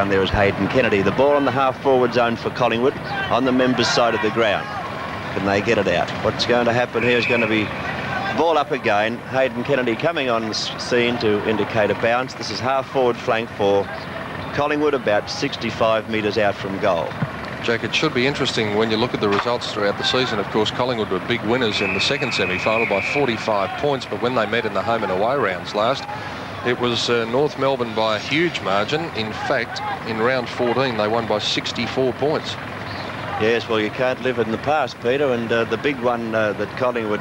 And there is Hayden Kennedy. The ball on the half-forward zone for Collingwood on the members' side of the ground. Can they get it out? What's going to happen here is going to be ball up again. Hayden Kennedy coming on the scene to indicate a bounce. This is half-forward flank for Collingwood, about 65 metres out from goal. Jack, it should be interesting when you look at the results throughout the season. Of course, Collingwood were big winners in the second semi-final by 45 points, but when they met in the home and away rounds last, it was North Melbourne by a huge margin. In fact, in round 14, they won by 64 points. Yes, well, you can't live in the past, Peter, and the big one that Collingwood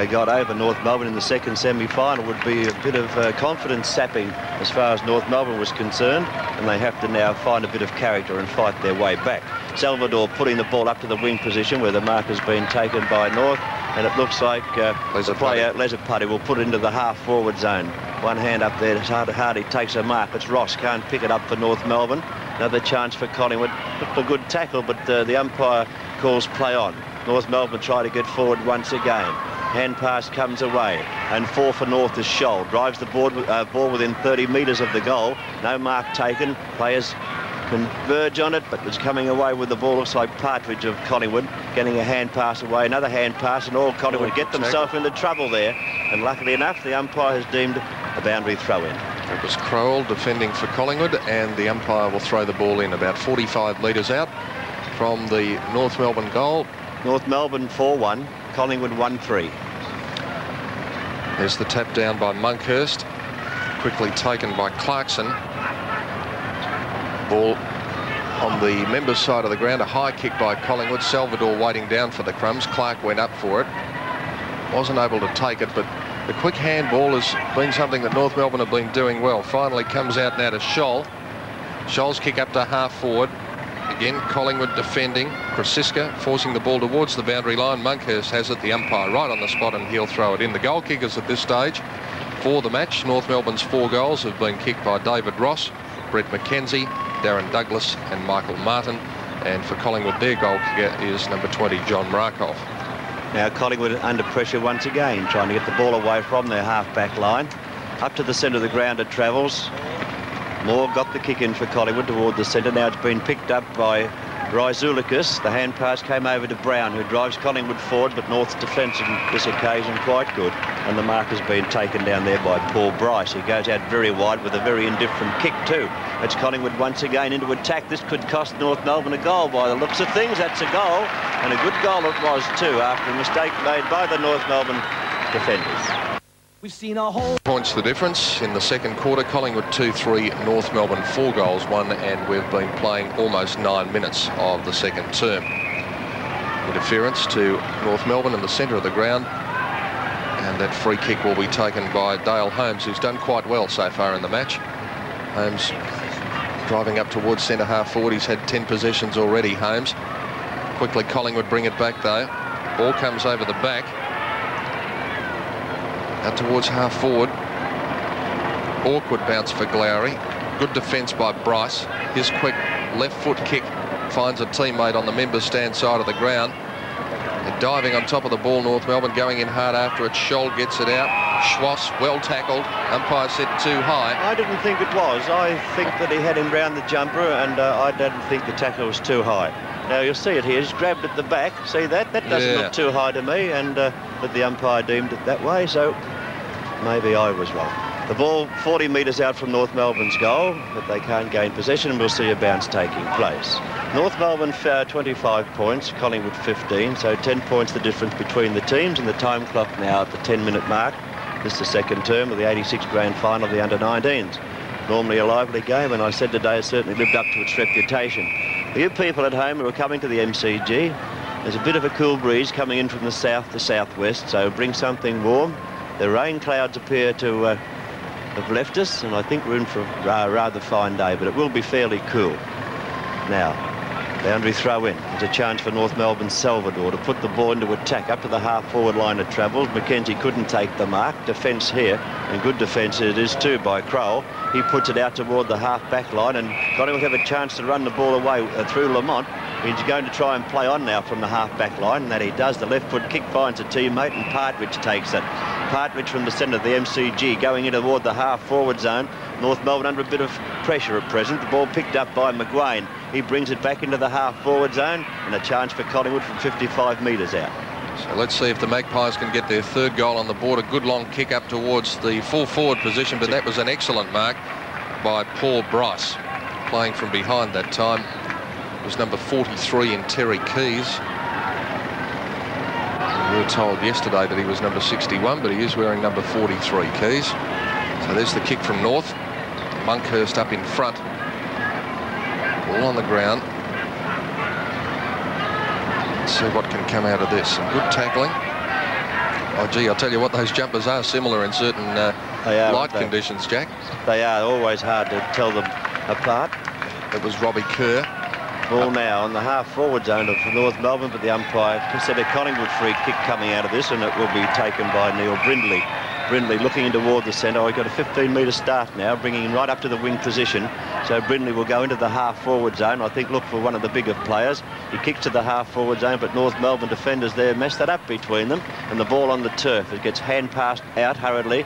got over North Melbourne in the second semi-final would be a bit of confidence sapping as far as North Melbourne was concerned, and they have to now find a bit of character and fight their way back. Salvador putting the ball up to the wing position where the mark has been taken by North, and it looks like the player Lesapati will put it into the half-forward zone. One hand up there, Hardy takes a mark. It's Ross, can't pick it up for North Melbourne. Another chance for Collingwood. Looked a good tackle, but the umpire calls play on. North Melbourne try to get forward once again. Hand pass comes away, and 4 for North is Scholl. Drives the ball within 30 metres of the goal. No mark taken. Players converge on it, but it's coming away with the ball. Looks like Partridge of Collingwood getting a hand pass away. Another hand pass, and all Collingwood get themselves into trouble there. And luckily enough, the umpire has deemed a boundary throw-in. It was Crowell defending for Collingwood, and the umpire will throw the ball in about 45 metres out from the North Melbourne goal. North Melbourne 4-1, Collingwood 1-3. There's the tap down by Monkhurst, quickly taken by Clarkson. Ball on the members' side of the ground, a high kick by Collingwood. Salvador waiting down for the crumbs. Clark went up for it. Wasn't able to take it, but the quick handball has been something that North Melbourne have been doing well. Finally comes out now to Scholl. Scholl's kick up to half forward. Again, Collingwood defending. Krasiska forcing the ball towards the boundary line. Monkhurst has it, the umpire right on the spot, and he'll throw it in. The goal kickers at this stage for the match. North Melbourne's 4 goals have been kicked by David Ross, Brett McKenzie, Darren Douglas and Michael Martin. And for Collingwood, their goal kicker is number 20, John Markov. Now Collingwood under pressure once again, trying to get the ball away from their half-back line. Up to the centre of the ground it travels. Moore got the kick in for Collingwood toward the centre. Now it's been picked up by Ryzoulikis. The hand pass came over to Brown, who drives Collingwood forward, but North's defence on this occasion quite good. And the mark has been taken down there by Paul Bryce, who goes out very wide with a very indifferent kick too. It's Collingwood once again into attack. This could cost North Melbourne a goal by the looks of things. That's a goal, and a good goal it was too, after a mistake made by the North Melbourne defenders. We've seen a whole Points the difference in the second quarter. Collingwood 2-3, North Melbourne 4 goals, 1, and we've been playing almost 9 minutes of the second term. Interference to North Melbourne in the centre of the ground, and that free kick will be taken by Dale Holmes, who's done quite well so far in the match. Holmes driving up towards centre half forward. He's had 10 possessions already, Holmes. Quickly Collingwood bring it back though. Ball comes over the back. Out towards half forward. Awkward bounce for Glowry. Good defence by Bryce. His quick left foot kick finds a teammate on the members' stand side of the ground. They're diving on top of the ball, North Melbourne going in hard after it. Scholl gets it out. Schwass, well tackled. Umpire said too high. I didn't think it was. I think that he had him round the jumper, and I didn't think the tackle was too high. Now you'll see it here. He's grabbed at the back. See that? That doesn't look too high to me, and but the umpire deemed it that way, so maybe I was wrong. The ball 40 metres out from North Melbourne's goal, but they can't gain possession, and we'll see a bounce taking place. North Melbourne 25 points, Collingwood 15, so 10 points the difference between the teams, and the time clock now at the 10-minute mark. This is the second term of the 86 grand final of the under-19s. Normally a lively game, and I said today it certainly lived up to its reputation. For you people at home who are coming to the MCG, there's a bit of a cool breeze coming in from the south to southwest, so bring something warm. The rain clouds appear to have left us, and I think we're in for a rather fine day, but it will be fairly cool. Now, boundary throw in. There's a chance for North Melbourne Salvador to put the ball into attack. Up to the half-forward line it travels. McKenzie couldn't take the mark. Defence here, and good defence it is too by Crowell. He puts it out toward the half-back line, and Collingwood have a chance to run the ball away through Lamont. He's going to try and play on now from the half-back line, and that he does. The left foot kick finds a teammate, and Partridge takes it. Partridge from the centre of the MCG going in toward the half-forward zone. North Melbourne under a bit of pressure at present. The ball picked up by McGuane. He brings it back into the half-forward zone, and a chance for Collingwood from 55 metres out. So let's see if the Magpies can get their third goal on the board. A good long kick up towards the full-forward position, but that was an excellent mark by Paul Bryce. Playing from behind that time was number 43 in Terry Keys. We were told yesterday that he was number 61, but he is wearing number 43, Keys. So there's the kick from North. Monkhurst up in front. Ball on the ground. Let's see what can come out of this. Some good tackling. Oh, gee, I'll tell you what, those jumpers are similar in certain light conditions, Jack. They are always hard to tell them apart. It was Robbie Kerr. Ball now on the half-forward zone for North Melbourne, but the umpire said a Collingwood free kick coming out of this, and it will be taken by Neil Brindley. Brindley looking in toward the centre. He's got a 15-metre start now, bringing him right up to the wing position. So Brindley will go into the half-forward zone. I think look for one of the bigger players. He kicks to the half-forward zone, but North Melbourne defenders there mess that up between them. And the ball on the turf. It gets hand-passed out hurriedly.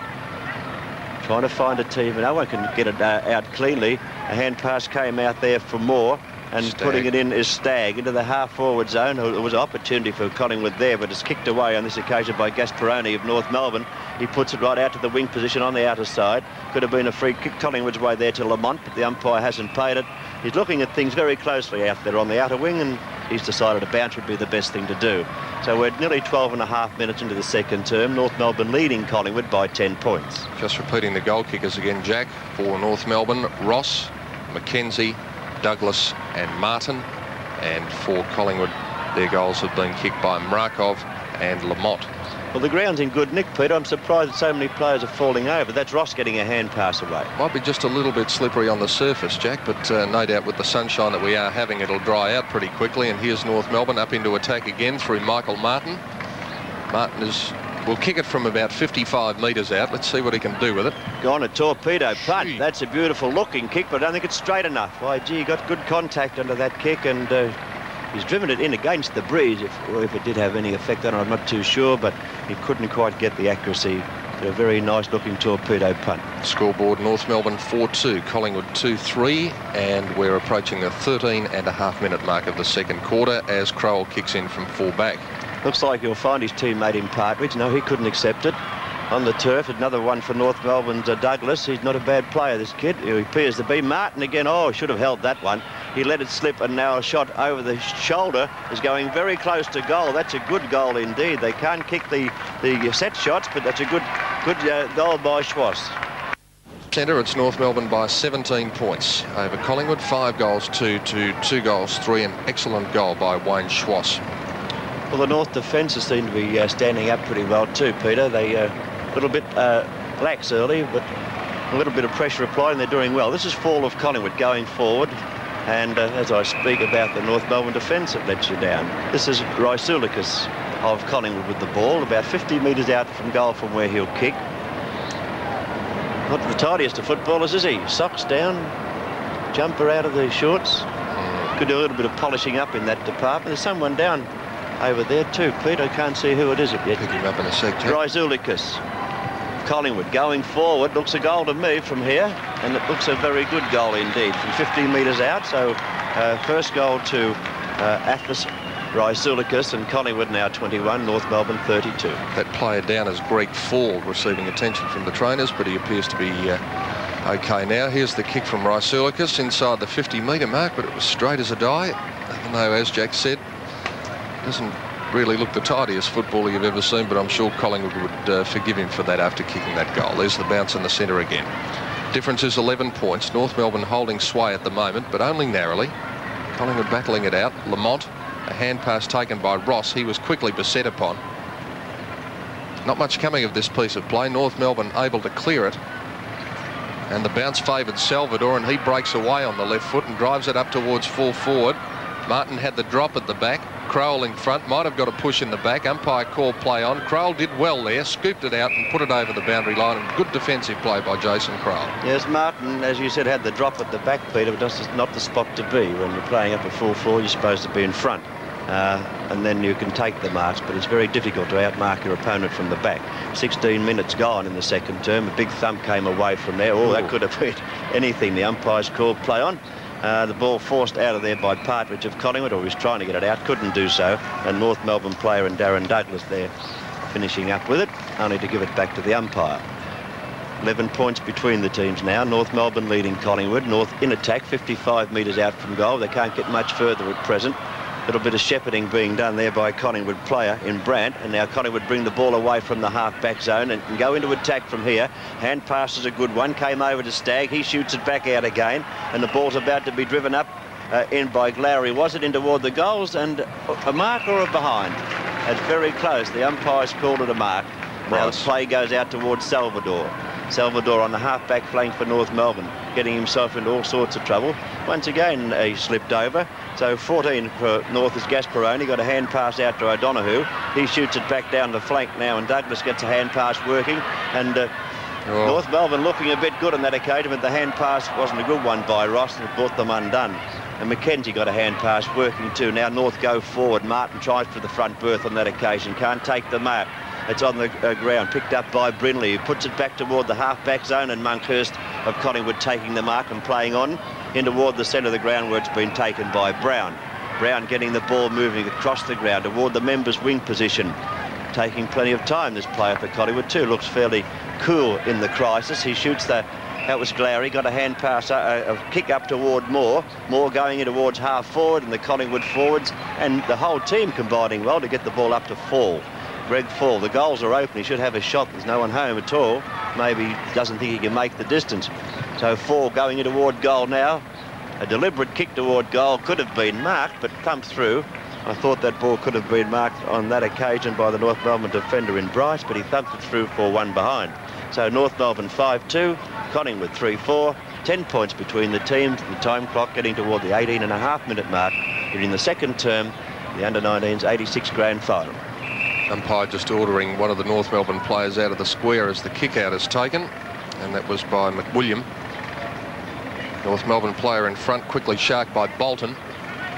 Trying to find a team. No one can get it out cleanly. A hand pass came out there for Moore. And Stagg. Putting it in is Stagg into the half-forward zone. There was an opportunity for Collingwood there, but it's kicked away on this occasion by Gasparoni of North Melbourne. He puts it right out to the wing position on the outer side. Could have been a free kick Collingwood's way there to Lamont, but the umpire hasn't paid it. He's looking at things very closely out there on the outer wing, and he's decided a bounce would be the best thing to do. So we're nearly 12 and a half minutes into the second term. North Melbourne leading Collingwood by 10 points. Just repeating the goal kickers again, Jack. For North Melbourne, Ross, McKenzie, Douglas and Martin. And for Collingwood, their goals have been kicked by Mrakov and Lamont. Well, the ground's in good nick, Peter. I'm surprised that so many players are falling over. That's Ross getting a hand pass away. Might be just a little bit slippery on the surface, Jack, but no doubt with the sunshine that we are having, it'll dry out pretty quickly. And here's North Melbourne up into attack again through Michael Martin. Martin will kick it from about 55 metres out. Let's see what he can do with it. Gone a torpedo punt. That's a beautiful looking kick, but I don't think it's straight enough. Why, gee, he got good contact under that kick, and he's driven it in against the breeze. If it did have any effect on it, I'm not too sure, but he couldn't quite get the accuracy. A very nice looking torpedo punt. Scoreboard, North Melbourne 4-2, Collingwood 2-3, and we're approaching the 13.5-minute mark of the second quarter as Crowell kicks in from full back. Looks like you'll find his teammate in Partridge. No, he couldn't accept it. On the turf, another one for North Melbourne's Douglas. He's not a bad player, this kid. He appears to be. Martin again. Oh, should have held that one. He let it slip, and now a shot over the shoulder is going very close to goal. That's a good goal indeed. They can't kick the set shots, but that's a good goal by Schwass. Centre, it's North Melbourne by 17 points over Collingwood. 5 goals, 2 to 2 goals, 3. An excellent goal by Wayne Schwass. Well, the North defences seem to be standing up pretty well too, Peter. They a little bit lax early, but a little bit of pressure applied, and they're doing well. This is fall of Collingwood going forward, and as I speak about the North Melbourne defence, it lets you down. This is Rysoulikas of Collingwood with the ball, about 50 metres out from goal from where he'll kick. Not the tidiest of footballers, is he? Socks down, jumper out of the shorts. Could do a little bit of polishing up in that department. There's someone down over there too, Pete. I can't see who it is yet. Pick him up in a sec. Rysoulikas. Collingwood going forward. Looks a goal to me from here, and it looks a very good goal indeed from 15 metres out. So first goal to Athos Rysoulikas, and Collingwood now 21, North Melbourne 32. That player down is Greg Fall, receiving attention from the trainers, but he appears to be okay now. Here's the kick from Rysoulikas inside the 50-metre mark, but it was straight as a die, even though, as Jack said, doesn't really look the tidiest footballer you've ever seen, but I'm sure Collingwood would forgive him for that after kicking that goal. There's the bounce in the centre again. Difference is 11 points. North Melbourne holding sway at the moment, but only narrowly. Collingwood battling it out. Lamont, a hand pass taken by Ross. He was quickly beset upon. Not much coming of this piece of play. North Melbourne able to clear it. And the bounce favoured Salvador, and he breaks away on the left foot and drives it up towards full forward. Martin had the drop at the back. Crowell in front, might have got a push in the back. Umpire called play on. Crowell did well there, scooped it out and put it over the boundary line. And good defensive play by Jason Crowell. Yes, Martin, as you said, had the drop at the back, Peter, but that's not the spot to be. When you're playing up a full forward, you're supposed to be in front. and then you can take the marks, but it's very difficult to outmark your opponent from the back. 16 minutes gone in the second term. A big thump came away from there. Oh, that could have been anything. The umpires called play on. The ball forced out of there by Partridge of Collingwood, or he was trying to get it out, couldn't do so. And North Melbourne player and Darren Douglas there finishing up with it, only to give it back to the umpire. 11 points between the teams now. North Melbourne leading Collingwood. North in attack, 55 metres out from goal. They can't get much further at present. A little bit of shepherding being done there by a Collingwood player in Brandt, and now Collingwood bring the ball away from the half-back zone and can go into attack from here. Hand pass is a good one. Came over to Stagg. He shoots it back out again, and the ball's about to be driven up in by Glowry. Was it in toward the goals, and a mark or a behind? It's very close. The umpires called it a mark. Now the play goes out towards Salvador. Salvador on the half-back flank for North Melbourne, getting himself into all sorts of trouble. Once again, he slipped over. So 14 for North is Gasparoni. Got a hand pass out to O'Donoghue. He shoots it back down the flank now, and Douglas gets a hand pass working. And North Melbourne looking a bit good on that occasion, but the hand pass wasn't a good one by Ross, and it brought them undone. And McKenzie got a hand pass working too. Now North go forward. Martin tries for the front berth on that occasion. Can't take the mark. It's on the ground, picked up by Brindley, who puts it back toward the half-back zone, and Monkhurst of Collingwood taking the mark and playing on in toward the centre of the ground, where it's been taken by Brown. Brown getting the ball moving across the ground toward the members' wing position. Taking plenty of time, this player for Collingwood too. Looks fairly cool in the crisis. He shoots that was Glowry, got a hand pass, a kick up toward Moore. Moore going in towards half forward, and the Collingwood forwards, and the whole team combining well to get the ball up to Fall. Greg Fall, the goals are open. He should have a shot. There's no one home at all. Maybe he doesn't think he can make the distance. So Fall going in toward goal now. A deliberate kick toward goal, could have been marked, but thumped through. I thought that ball could have been marked on that occasion by the North Melbourne defender in Bryce, but he thumped it through for one behind. So North Melbourne 5-2, Collingwood 3-4, 10 points between the teams. The time clock getting toward the 18.5-minute mark. Here in the second term, the under-19s 86 grand final. Umpire just ordering one of the North Melbourne players out of the square as the kick-out is taken, and that was by McWilliam. North Melbourne player in front, quickly sharked by Bolton.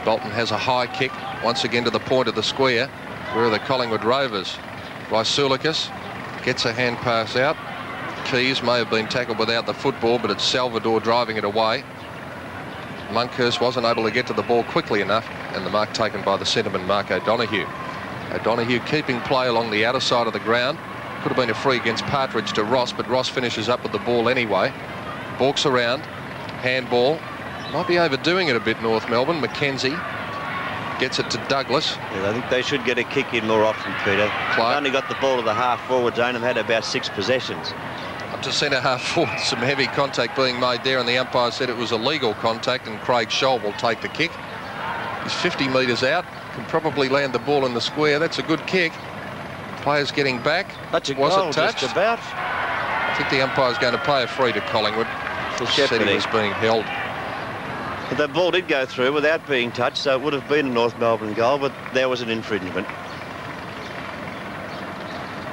Bolton has a high kick, once again to the point of the square. Where are the Collingwood Rovers? Rysoulikis gets a hand pass out. Keys may have been tackled without the football, but it's Salvador driving it away. Monkhurst wasn't able to get to the ball quickly enough, and the mark taken by the centreman, Mark O'Donoghue. O'Donoghue keeping play along the outer side of the ground. Could have been a free against Partridge to Ross, but Ross finishes up with the ball anyway. Balks around. Handball. Might be overdoing it a bit, North Melbourne. McKenzie gets it to Douglas. Yeah, I think they should get a kick in more often, Peter. Clark Only got the ball to the half-forward zone and had about 6 possessions. Up to centre half forward, some heavy contact being made there, and the umpire said it was illegal contact, and Craig Scholl will take the kick. He's 50 metres out, can probably land the ball in the square. That's a good kick. Players getting back. That's a goal, just about. I think the umpire's going to pay a free to Collingwood. Said he was being held. But the ball did go through without being touched, so it would have been a North Melbourne goal, but there was an infringement.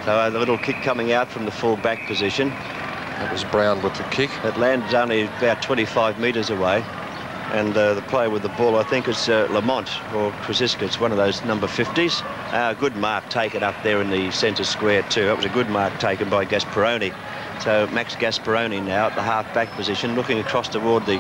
So a little kick coming out from the full-back position. That was Brown with the kick. It lands only about 25 metres away. And the player with the ball, I think, is Lamont or Krasinski. It's one of those number 50s. Good mark taken up there in the centre square too. That was a good mark taken by Gasparoni. So Max Gasparoni now at the half-back position, looking across toward the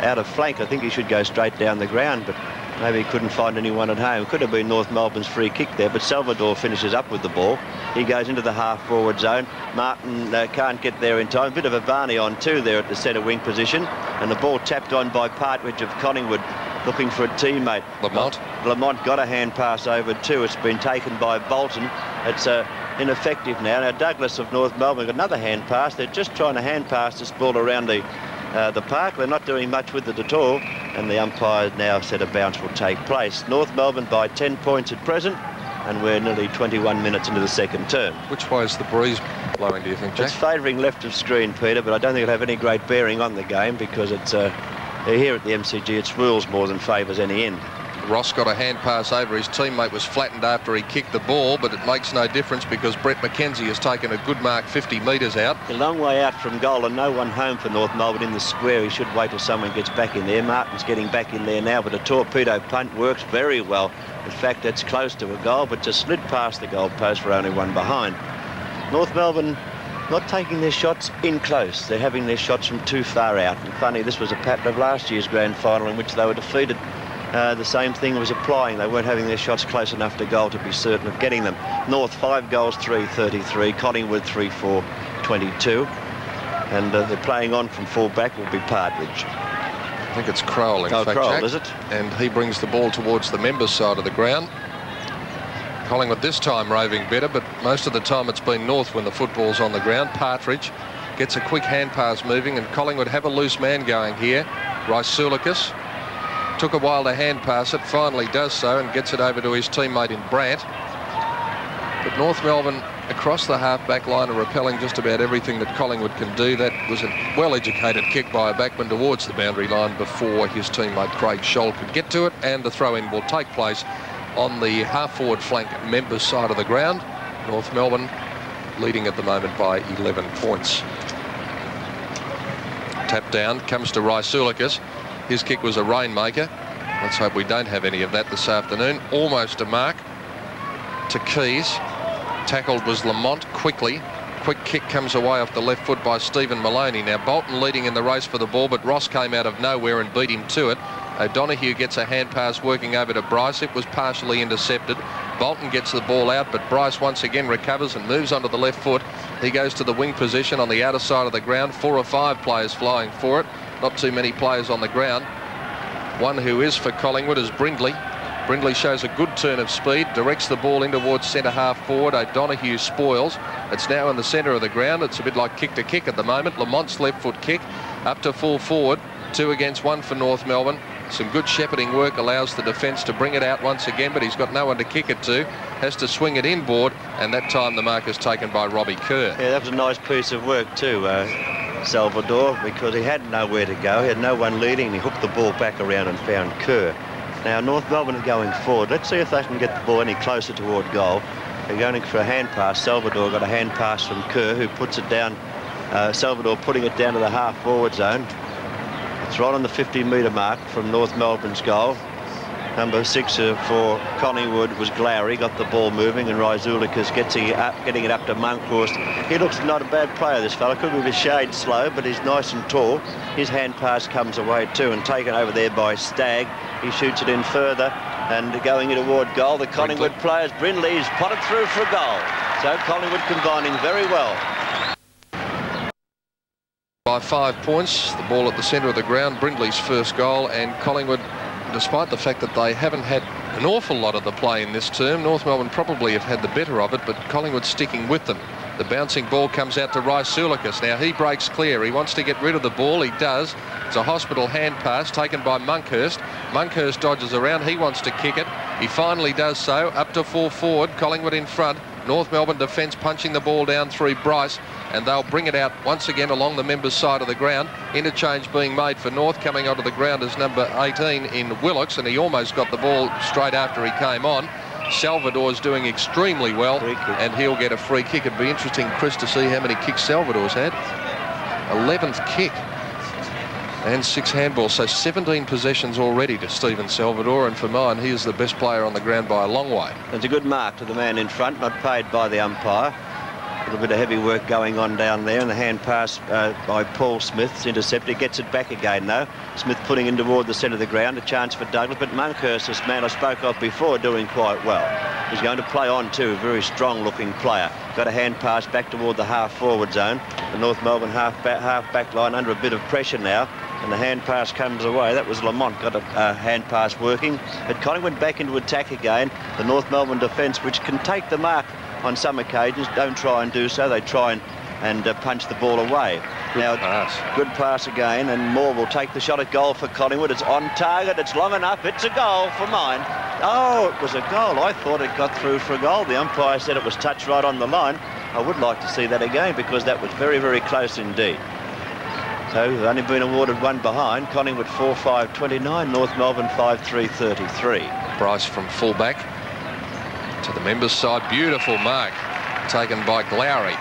outer flank. I think he should go straight down the ground, but maybe he couldn't find anyone at home. Could have been North Melbourne's free kick there, but Salvador finishes up with the ball. He goes into the half-forward zone. Martin can't get there in time. A bit of a Barney on too there at the centre wing position, and the ball tapped on by Partridge of Collingwood, looking for a teammate. Lamont got a hand pass over too. It's been taken by Bolton. It's ineffective now. Now Douglas of North Melbourne got another hand pass. They're just trying to hand pass this ball around the park. They're not doing much with it at all, and the umpire now said a bounce will take place. North Melbourne by 10 points at present, and we're nearly 21 minutes into the second term. Which way is the breeze blowing, do you think, Jack? It's favouring left of screen, Peter, but I don't think it'll have any great bearing on the game because it's here at the MCG it swirls more than favours any end. Ross got a hand pass over. His teammate was flattened after he kicked the ball, but it makes no difference because Brett McKenzie has taken a good mark 50 metres out. A long way out from goal and no one home for North Melbourne in the square. He should wait till someone gets back in there. Martin's getting back in there now, but a torpedo punt works very well. In fact, it's close to a goal, but just slid past the goal post for only one behind. North Melbourne not taking their shots in close. They're having their shots from too far out. And funny, this was a pattern of last year's grand final in which they were defeated. The same thing was applying. They weren't having their shots close enough to goal to be certain of getting them. North 5 goals, 3-33. Collingwood 3-4-22. And they're playing on from full back will be Partridge. I think it's Crowell, in fact, Crowell, Jack. is it? And he brings the ball towards the members' side of the ground. Collingwood this time roving better, but most of the time it's been North when the football's on the ground. Partridge gets a quick hand pass moving, and Collingwood have a loose man going here. Rysoulikis took a while to hand pass it, finally does so and gets it over to his teammate in Brandt. But North Melbourne across the half-back line are repelling just about everything that Collingwood can do. That was a well-educated kick by a backman towards the boundary line before his teammate Craig Scholl could get to it, and the throw-in will take place on the half-forward flank members' side of the ground. North Melbourne leading at the moment by 11 points. Tap down, comes to Rysoulikis. His kick was a rainmaker. Let's hope we don't have any of that this afternoon. Almost a mark to Keys. Tackled was Lamont quickly. Quick kick comes away off the left foot by Stephen Maloney. Now Bolton leading in the race for the ball, but Ross came out of nowhere and beat him to it. O'Donoghue gets a hand pass working over to Bryce. It was partially intercepted. Bolton gets the ball out, but Bryce once again recovers and moves onto the left foot. He goes to the wing position on the outer side of the ground. 4 or 5 players flying for it. Not too many players on the ground. One who is for Collingwood is Brindley. Brindley shows a good turn of speed, directs the ball in towards centre half forward. O'Donoghue spoils. It's now in the centre of the ground. It's a bit like kick to kick at the moment. Lamont's left foot kick up to full forward. 2 against 1 for North Melbourne. Some good shepherding work allows the defence to bring it out once again, but he's got no one to kick it to. Has to swing it inboard, and that time the mark is taken by Robbie Kerr. Yeah, that was a nice piece of work too, Salvador, because he had nowhere to go. He had no one leading. He hooked the ball back around and found Kerr. Now North Melbourne are going forward. Let's see if they can get the ball any closer toward goal. They're going for a hand pass. Salvador got a hand pass from Kerr, who puts it down. Salvador putting it down to the half forward zone. It's right on the 50-metre mark from North Melbourne's goal. Number 6 for Collingwood was Glowry, got the ball moving, and Rysoulikis getting it up to Monkhorst. He looks not a bad player, this fella. Could be a shade slow, but he's nice and tall. His hand pass comes away too and taken over there by Stagg. He shoots it in further and going in toward goal. The Collingwood players, Brindley's potted through for a goal. So Collingwood combining very well. By 5 points, the ball at the centre of the ground, Brindley's first goal, and Collingwood, despite the fact that they haven't had an awful lot of the play in this term, North Melbourne probably have had the better of it, but Collingwood sticking with them. The bouncing ball comes out to Rysoulikis. Now he breaks clear. He wants to get rid of the ball. He does. It's a hospital hand pass taken by Monkhorst. Monkhorst dodges around. He wants to kick it. He finally does so. Up to full forward. Collingwood in front. North Melbourne defence punching the ball down through Bryce, and they'll bring it out once again along the members' side of the ground. Interchange being made for North. Coming onto the ground is number 18 in Willocks, and he almost got the ball straight after he came on. Salvador's doing extremely well, and he'll get a free kick. It'd be interesting, Chris, to see how many kicks Salvador's had. 11th kick and 6 handballs, so 17 possessions already to Stephen Salvador, and for mine, he is the best player on the ground by a long way. It's a good mark to the man in front, not paid by the umpire. A little bit of heavy work going on down there, and the hand pass by Paul Smith's intercepted. Gets it back again though. Smith putting in toward the centre of the ground, a chance for Douglas, but Monkhorst, this man I spoke of before, doing quite well. He's going to play on too, a very strong looking player. Got a hand pass back toward the half forward zone. The North Melbourne half back line under a bit of pressure now, and the hand pass comes away. That was Lamont, got a hand pass working. But Collingwood back into attack again. The North Melbourne defence, which can take the mark on some occasions, don't try and do so. They try and punch the ball away. Good pass again, and Moore will take the shot at goal for Collingwood. It's on target, it's long enough, it's a goal for mine. Oh, it was a goal. I thought it got through for a goal. The umpire said it was touched right on the line. I would like to see that again, because that was very, very close indeed. So they've only been awarded one behind. Collingwood 4-5-29, North Melbourne 5-3-33. Bryce from fullback to the members' side. Beautiful mark taken by Glowry.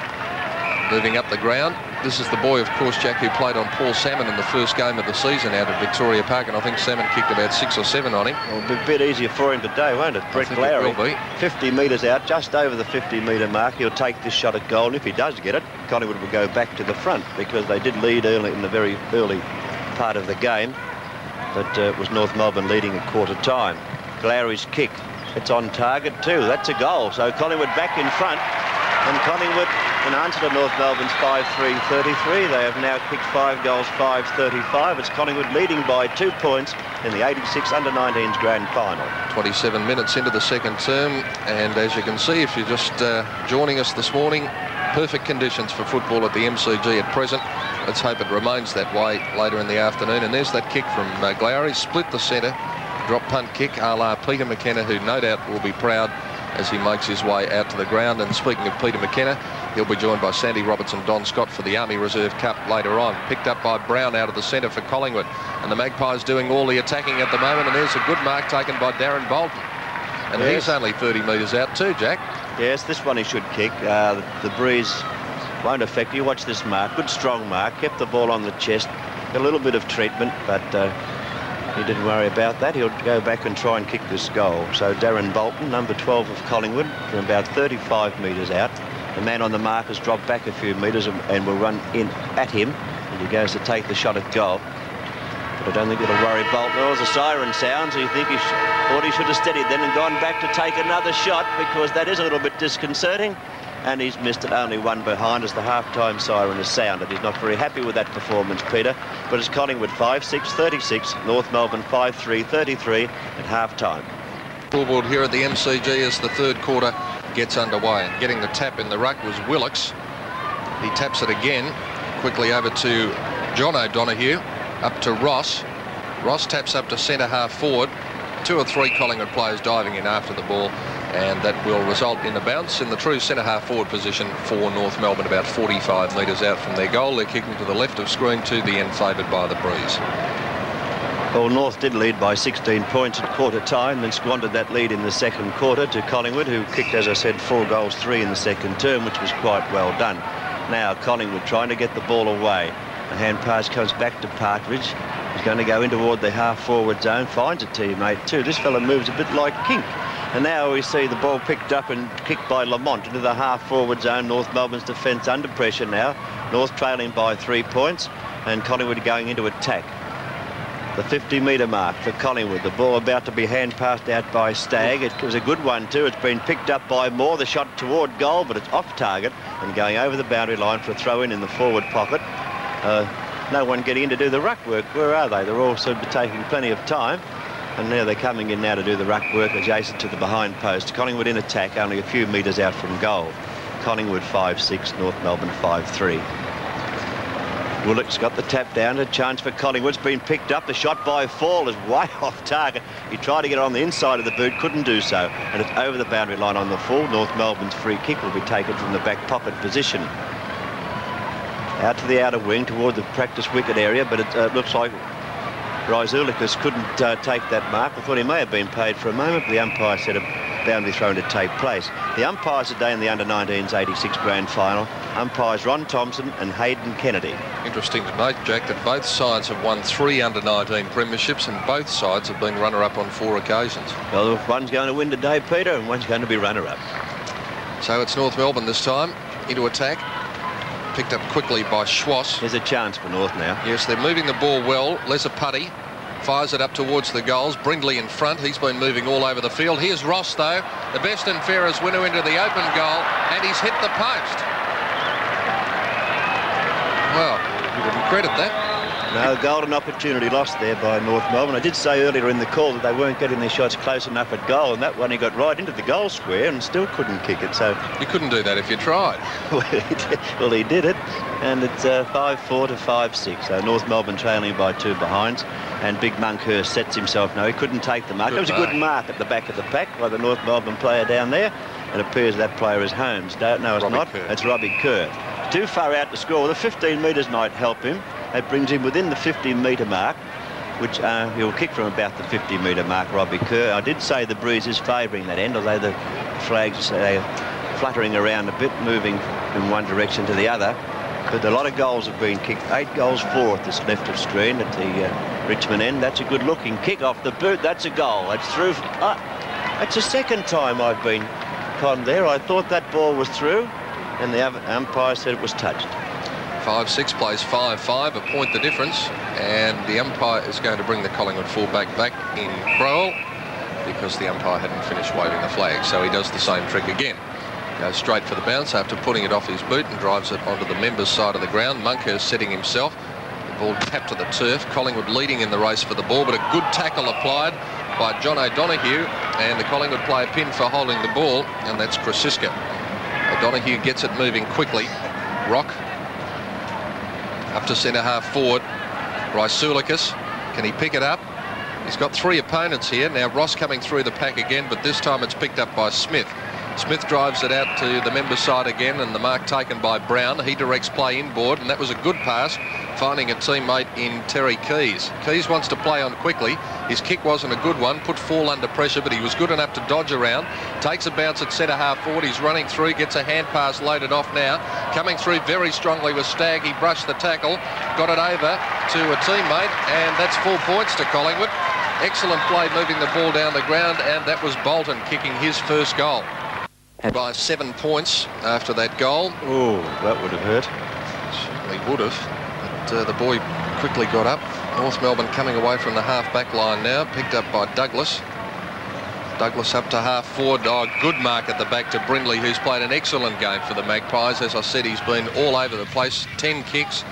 Moving up the ground. This is the boy, of course, Jack, who played on Paul Salmon in the first game of the season out at Victoria Park, and I think Salmon kicked about 6 or 7 on him. It'll be a bit easier for him today, won't it? Brett Glowry, it will be. 50 metres out, just over the 50-metre mark. He'll take this shot at goal, and if he does get it, Collingwood will go back to the front, because they did lead early in the very early part of the game. But it was North Melbourne leading at quarter time. Glowry's kick, it's on target too. That's a goal. So Collingwood back in front, and Collingwood, in answer to North Melbourne's 5-3-33, they have now kicked 5 goals, 5-35. It's Collingwood leading by 2 points in the 86 under-19s grand final. 27 minutes into the second term, and as you can see, if you're just joining us this morning, perfect conditions for football at the MCG at present. Let's hope it remains that way later in the afternoon. And there's that kick from Glowry, split the centre, drop punt kick a la Peter McKenna, who no doubt will be proud as he makes his way out to the ground. And speaking of Peter McKenna, he'll be joined by Sandy Robertson, Don Scott for the Army Reserve Cup later on. Picked up by Brown out of the centre for Collingwood. And the Magpies doing all the attacking at the moment. And there's a good mark taken by Darren Bolton. And he's only 30 metres out too, Jack. Yes, this one he should kick. The breeze won't affect you. Watch this mark. Good strong mark. Kept the ball on the chest. Got a little bit of treatment, but he didn't worry about that. He'll go back and try and kick this goal. So Darren Bolton, number 12 of Collingwood, from about 35 metres out. The man on the mark has dropped back a few metres and will run in at him. And he goes to take the shot at goal. But I don't think it'll worry Bolton. There was a siren sound, so you think thought he should have steadied then and gone back to take another shot, because that is a little bit disconcerting. And he's missed it, only one behind as the half-time siren has sounded. He's not very happy with that performance, Peter. But it's Collingwood 5-6-36, North Melbourne 5-3-33 at half-time. Scoreboard here at the MCG as the third quarter gets underway. And getting the tap in the ruck was Willocks. He taps it again, quickly over to John O'Donoghue, up to Ross. Ross taps up to centre half forward. 2 or 3 Collingwood players diving in after the ball, and that will result in a bounce in the true centre half forward position for North Melbourne, about 45 metres out from their goal. They're kicking to the left of screen to the end, favoured by the breeze. Well, North did lead by 16 points at quarter time, then squandered that lead in the second quarter to Collingwood, who kicked, as I said, 4 goals, 3 in the second term, which was quite well done. Now Collingwood trying to get the ball away. The hand pass comes back to Partridge. He's going to go in toward the half-forward zone, finds a teammate too. This fella moves a bit like Kink. And now we see the ball picked up and kicked by Lamont into the half-forward zone. North Melbourne's defence under pressure now. North trailing by 3 points, and Collingwood going into attack. The 50-metre mark for Collingwood. The ball about to be hand-passed out by Stagg. It was a good one too. It's been picked up by Moore. The shot toward goal, but it's off target and going over the boundary line for a throw-in in the forward pocket. No one getting in to do the ruck work. Where are they? They're all sort of taking plenty of time. And now they're coming in now to do the ruck work adjacent to the behind post. Collingwood in attack, only a few metres out from goal. Collingwood 5-6, North Melbourne 5-3. Willock's got the tap down. A chance for Collingwood's been picked up. The shot by Fall is way off target. He tried to get it on the inside of the boot, couldn't do so. And it's over the boundary line on the full. North Melbourne's free kick will be taken from the back pocket position. Out to the outer wing toward the practice wicket area, but it looks like Rhizoulikas couldn't take that mark. I thought he may have been paid for a moment, but the umpire said a boundary throw to take place. The umpires today in the under-19s 86 grand final, umpires Ron Thompson and Hayden Kennedy. Interesting to note, Jack, that both sides have won 3 under-19 premierships, and both sides have been runner-up on 4 occasions. Well, one's going to win today, Peter, and one's going to be runner-up. So it's North Melbourne this time, into attack. Picked up quickly by Schwass. There's a chance for North now. Yes, they're moving the ball well. Lesaputty fires it up towards the goals. Brindley in front. He's been moving all over the field. Here's Ross, though, the best and fairest winner into the open goal, and he's hit the post. Well, you wouldn't credit that. No, golden opportunity lost there by North Melbourne. I did say earlier in the call that they weren't getting their shots close enough at goal, and that one he got right into the goal square and still couldn't kick it. So you couldn't do that if you tried. Well, he did it, and it's 5-4 to 5-6. So North Melbourne trailing by 2 behinds, and Big Monkhurst sets himself. No, he couldn't take the mark. It was a good mark at the back of the pack by the North Melbourne player down there. It appears that player is Holmes. No, it's not. It's Robbie Kerr. Too far out to score. The 15 metres might help him. It brings him within the 50-metre mark, which he'll kick from about the 50-metre mark, Robbie Kerr. I did say the breeze is favouring that end, although the flags are fluttering around a bit, moving from one direction to the other. But a lot of goals have been kicked. 8 goals, 4 at this left of screen at the Richmond end. That's a good-looking kick off the boot. That's a goal. It's through. It's the second time I've been conned there. I thought that ball was through, and the umpire said it was touched. 5-6 plays 5-5, a point the difference, and the umpire is going to bring the Collingwood fullback back in Crowell because the umpire hadn't finished waving the flag, so he does the same trick again. Goes straight for the bounce after putting it off his boot and drives it onto the members' side of the ground. Monkhurst setting himself. The ball tapped to the turf. Collingwood leading in the race for the ball, but a good tackle applied by John O'Donoghue, and the Collingwood player pinned for holding the ball, and that's Krasiska. O'Donoghue gets it moving quickly. Rock up to centre half forward. Rysoulikas, can he pick it up? He's got 3 opponents here. Now Ross coming through the pack again, but this time it's picked up by Smith. Smith drives it out to the members' side again, and the mark taken by Brown. He directs play inboard, and that was a good pass, finding a teammate in Terry Keys. Keys wants to play on quickly. His kick wasn't a good one, put Fall under pressure, but he was good enough to dodge around. Takes a bounce at centre half forward. He's running through, gets a hand pass loaded off now. Coming through very strongly with Stagg. He brushed the tackle, got it over to a teammate, and that's 4 points to Collingwood. Excellent play moving the ball down the ground, and that was Bolton kicking his first goal. By 7 points after that goal. Oh, that would have hurt. Certainly would have. But the boy quickly got up. North Melbourne coming away from the half-back line now. Picked up by Douglas. Douglas up to half forward. Oh, good mark at the back to Brindley, who's played an excellent game for the Magpies. As I said, he's been all over the place. 10 kicks.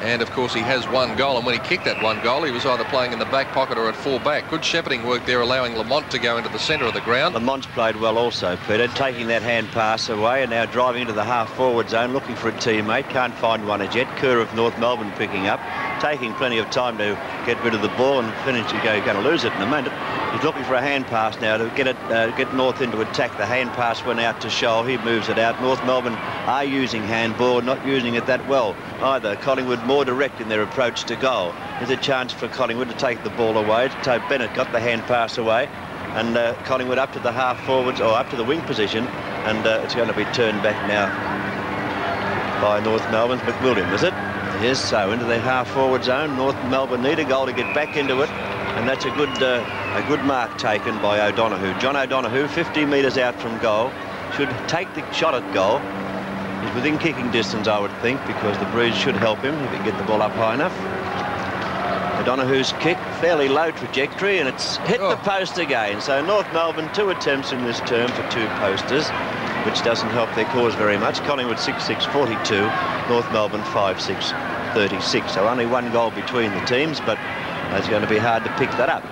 And, of course, he has 1 goal. And when he kicked that 1 goal, he was either playing in the back pocket or at full back. Good shepherding work there, allowing Lamont to go into the centre of the ground. Lamont's played well also, Peter, taking that hand pass away and now driving into the half-forward zone, looking for a teammate. Can't find one as yet. Kerr of North Melbourne picking up, taking plenty of time to get rid of the ball and finish. He's going to lose it in a minute. He's looking for a hand pass now to get North into attack. The hand pass went out to Scholl. He moves it out. North Melbourne are using handball, not using it that well either. Collingwood more direct in their approach to goal. There's a chance for Collingwood to take the ball away. So Bennett got the hand pass away, and Collingwood up to the half forwards or up to the wing position, and it's going to be turned back now by North Melbourne's McWilliam, is it? Yes, so into the half forward zone. North Melbourne need a goal to get back into it, and that's a good mark taken by O'Donoghue. John O'Donoghue, 50 metres out from goal, should take the shot at goal. He's within kicking distance, I would think, because the breeze should help him if he can get the ball up high enough. O'Donoghue's kick, fairly low trajectory, and it's hit the post again. So North Melbourne, 2 attempts in this term for 2 posters, which doesn't help their cause very much. Collingwood 6-6-42, North Melbourne 5-6-36. So only 1 goal between the teams, but it's going to be hard to pick that up.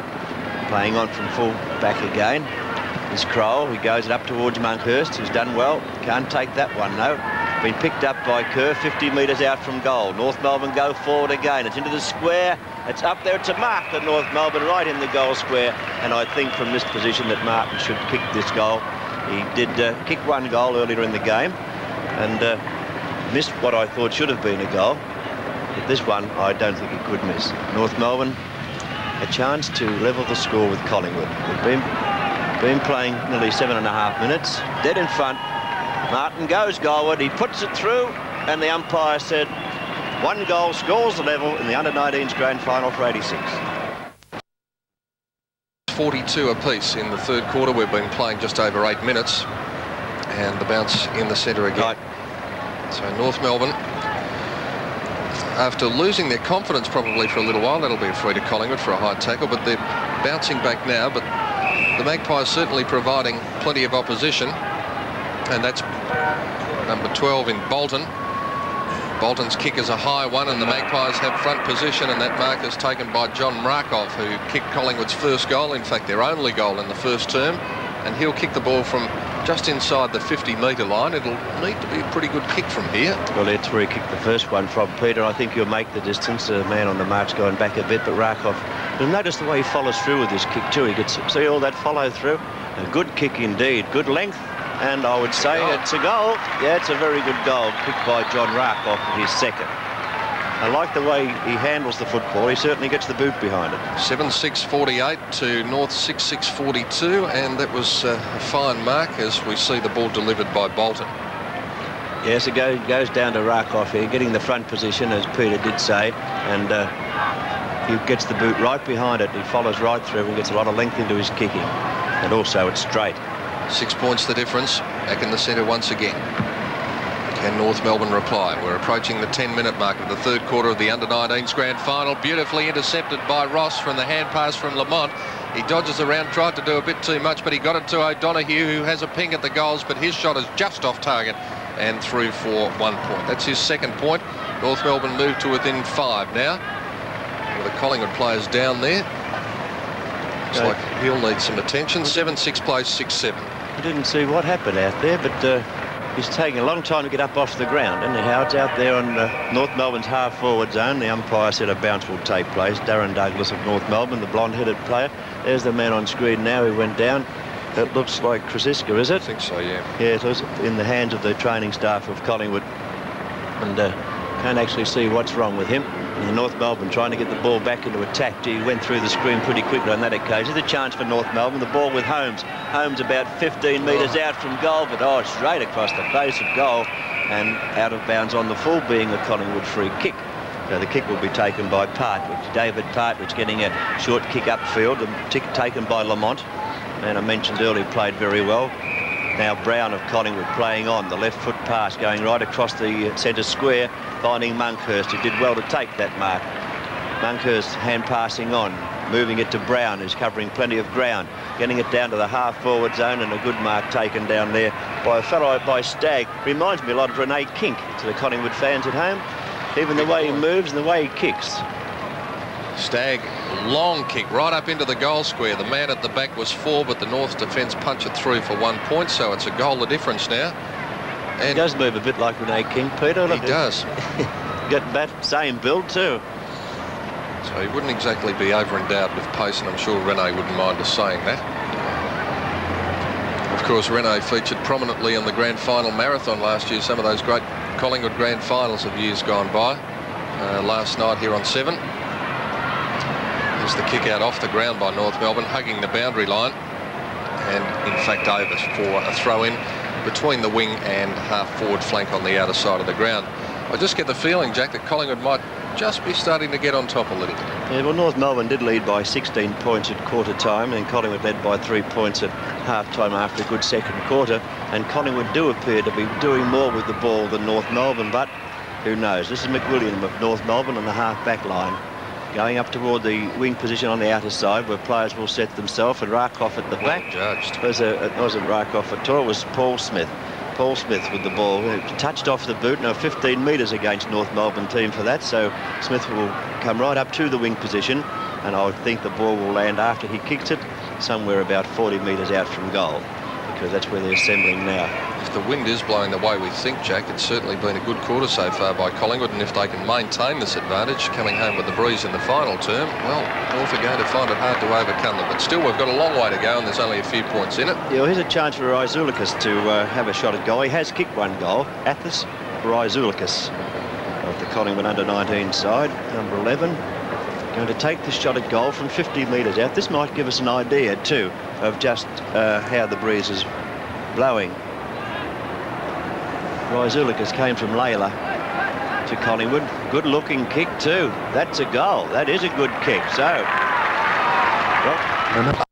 Playing on from full back again is Crowell. He goes it up towards Monkhurst, who's done well. Can't take that one, though. Been picked up by Kerr, 50 metres out from goal. North Melbourne go forward again. It's into the square. It's up there. It's a mark to North Melbourne right in the goal square. And I think from this position that Martin should kick this goal. He did kick 1 goal earlier in the game and missed what I thought should have been a goal. But this one, I don't think he could miss. North Melbourne, a chance to level the score with Collingwood. They've been playing nearly 7.5 minutes. Dead in front. Martin goes goalward. He puts it through, and the umpire said 1 goal scores the level in the under-19s grand final for 86. 42 apiece in the third quarter. We've been playing just over 8 minutes, and the bounce in the centre again. Right. So North Melbourne, after losing their confidence probably for a little while, that'll be a free to Collingwood for a high tackle, but they're bouncing back now. But the Magpies certainly providing plenty of opposition, and that's number 12 in Bolton. Bolton's kick is a high one, and the Magpies have front position, and that mark is taken by John Markov, who kicked Collingwood's first goal, in fact their only goal in the first term, and he'll kick the ball from just inside the 50-metre line. It'll need to be a pretty good kick from here. Well, that's where he kicked the first one from, Peter. I think he'll make the distance. The man on the mark's going back a bit, but Markov, you'll notice the way he follows through with this kick too. He gets, see all that follow through? A good kick indeed, good length. And I would say it's a goal. Yeah, it's a very good goal, kicked by John Rakoff, his second. I like the way he handles the football. He certainly gets the boot behind it. 7-6-48 to North 6-6-42, and that was a fine mark as we see the ball delivered by Bolton. Yes, it goes down to Rakoff here, getting the front position, as Peter did say, and he gets the boot right behind it. He follows right through and gets a lot of length into his kicking, and also it's straight. 6 points the difference. Back in the centre once again. Can North Melbourne reply? We're approaching the 10-minute mark of the third quarter of the under-19s grand final. Beautifully intercepted by Ross from the hand pass from Lamont. He dodges around, tried to do a bit too much, but he got it to O'Donoghue, who has a ping at the goals, but his shot is just off target and through for 1 point. That's his second point. North Melbourne moved to within 5 now. With the Collingwood players down there. Looks like he'll need some attention. 7-6 plays 6-7. I didn't see what happened out there, but he's taking a long time to get up off the ground, isn't he? Howard's out there on North Melbourne's half-forward zone. The umpire said a bounce will take place. Darren Douglas of North Melbourne, the blonde-headed player. There's the man on screen now who went down. It looks like Krasiska, is it? I think so, yeah. Yeah, it was in the hands of the training staff of Collingwood. And can't actually see what's wrong with him. And North Melbourne trying to get the ball back into attack. He went through the screen pretty quickly on that occasion. There's a chance for North Melbourne. The ball with Holmes. Holmes about 15 metres out from goal, but straight across the face of goal and out of bounds on the full, being a Collingwood free kick. So the kick will be taken by Partridge. David Partridge getting a short kick upfield. The kick taken by Lamont. And I mentioned earlier, played very well. Now Brown of Collingwood playing on the left foot pass, going right across the centre square, finding Monkhurst, who did well to take that mark. Monkhurst hand passing on, moving it to Brown, who's covering plenty of ground, getting it down to the half-forward zone, and a good mark taken down there by a fellow by Stagg. Reminds me a lot of Rene Kink to the Collingwood fans at home. Even the way he moves and the way he kicks. Stagg, long kick right up into the goal square. The man at the back was 4, but the North defence punch it through for 1 point, so it's a goal of difference now. And he does move a bit like Rene King, Peter. He does. Got that same build too. So he wouldn't exactly be over-endowed with pace, and I'm sure Rene wouldn't mind us saying that. Of course, Rene featured prominently on the grand final marathon last year, some of those great Collingwood grand finals of years gone by. Last night here on 7. The kick out off the ground by North Melbourne, hugging the boundary line, and in fact over for a throw in between the wing and half-forward flank on the outer side of the ground. I just get the feeling, Jack, that Collingwood might just be starting to get on top a little bit. Yeah, well, North Melbourne did lead by 16 points at quarter time, and Collingwood led by 3 points at half-time after a good second quarter, and Collingwood do appear to be doing more with the ball than North Melbourne, but who knows? This is McWilliam of North Melbourne on the half-back line, going up toward the wing position on the outer side, where players will set themselves, and Rakoff at the back. Judged. It wasn't Rakoff at all, it was Paul Smith. Paul Smith with the ball, touched off the boot, now 15 metres against North Melbourne team for that, so Smith will come right up to the wing position, and I would think the ball will land after he kicks it somewhere about 40 metres out from goal, because that's where they're assembling now. If the wind is blowing the way we think, Jack, it's certainly been a good quarter so far by Collingwood, and if they can maintain this advantage, coming home with the breeze in the final term, well, North are going to find it hard to overcome them. But still, we've got a long way to go, and there's only a few points in it. Yeah, well, here's a chance for Ryzoulikas to have a shot at goal. He has kicked one goal. Athos Ryzoulikas of the Collingwood under-19 side, number 11. Going to take the shot at goal from 50 metres out. This might give us an idea, too, of just how the breeze is blowing. Ryzoulikas came from Layla to Collingwood. Good looking kick too. That's a goal. That is a good kick. So, well.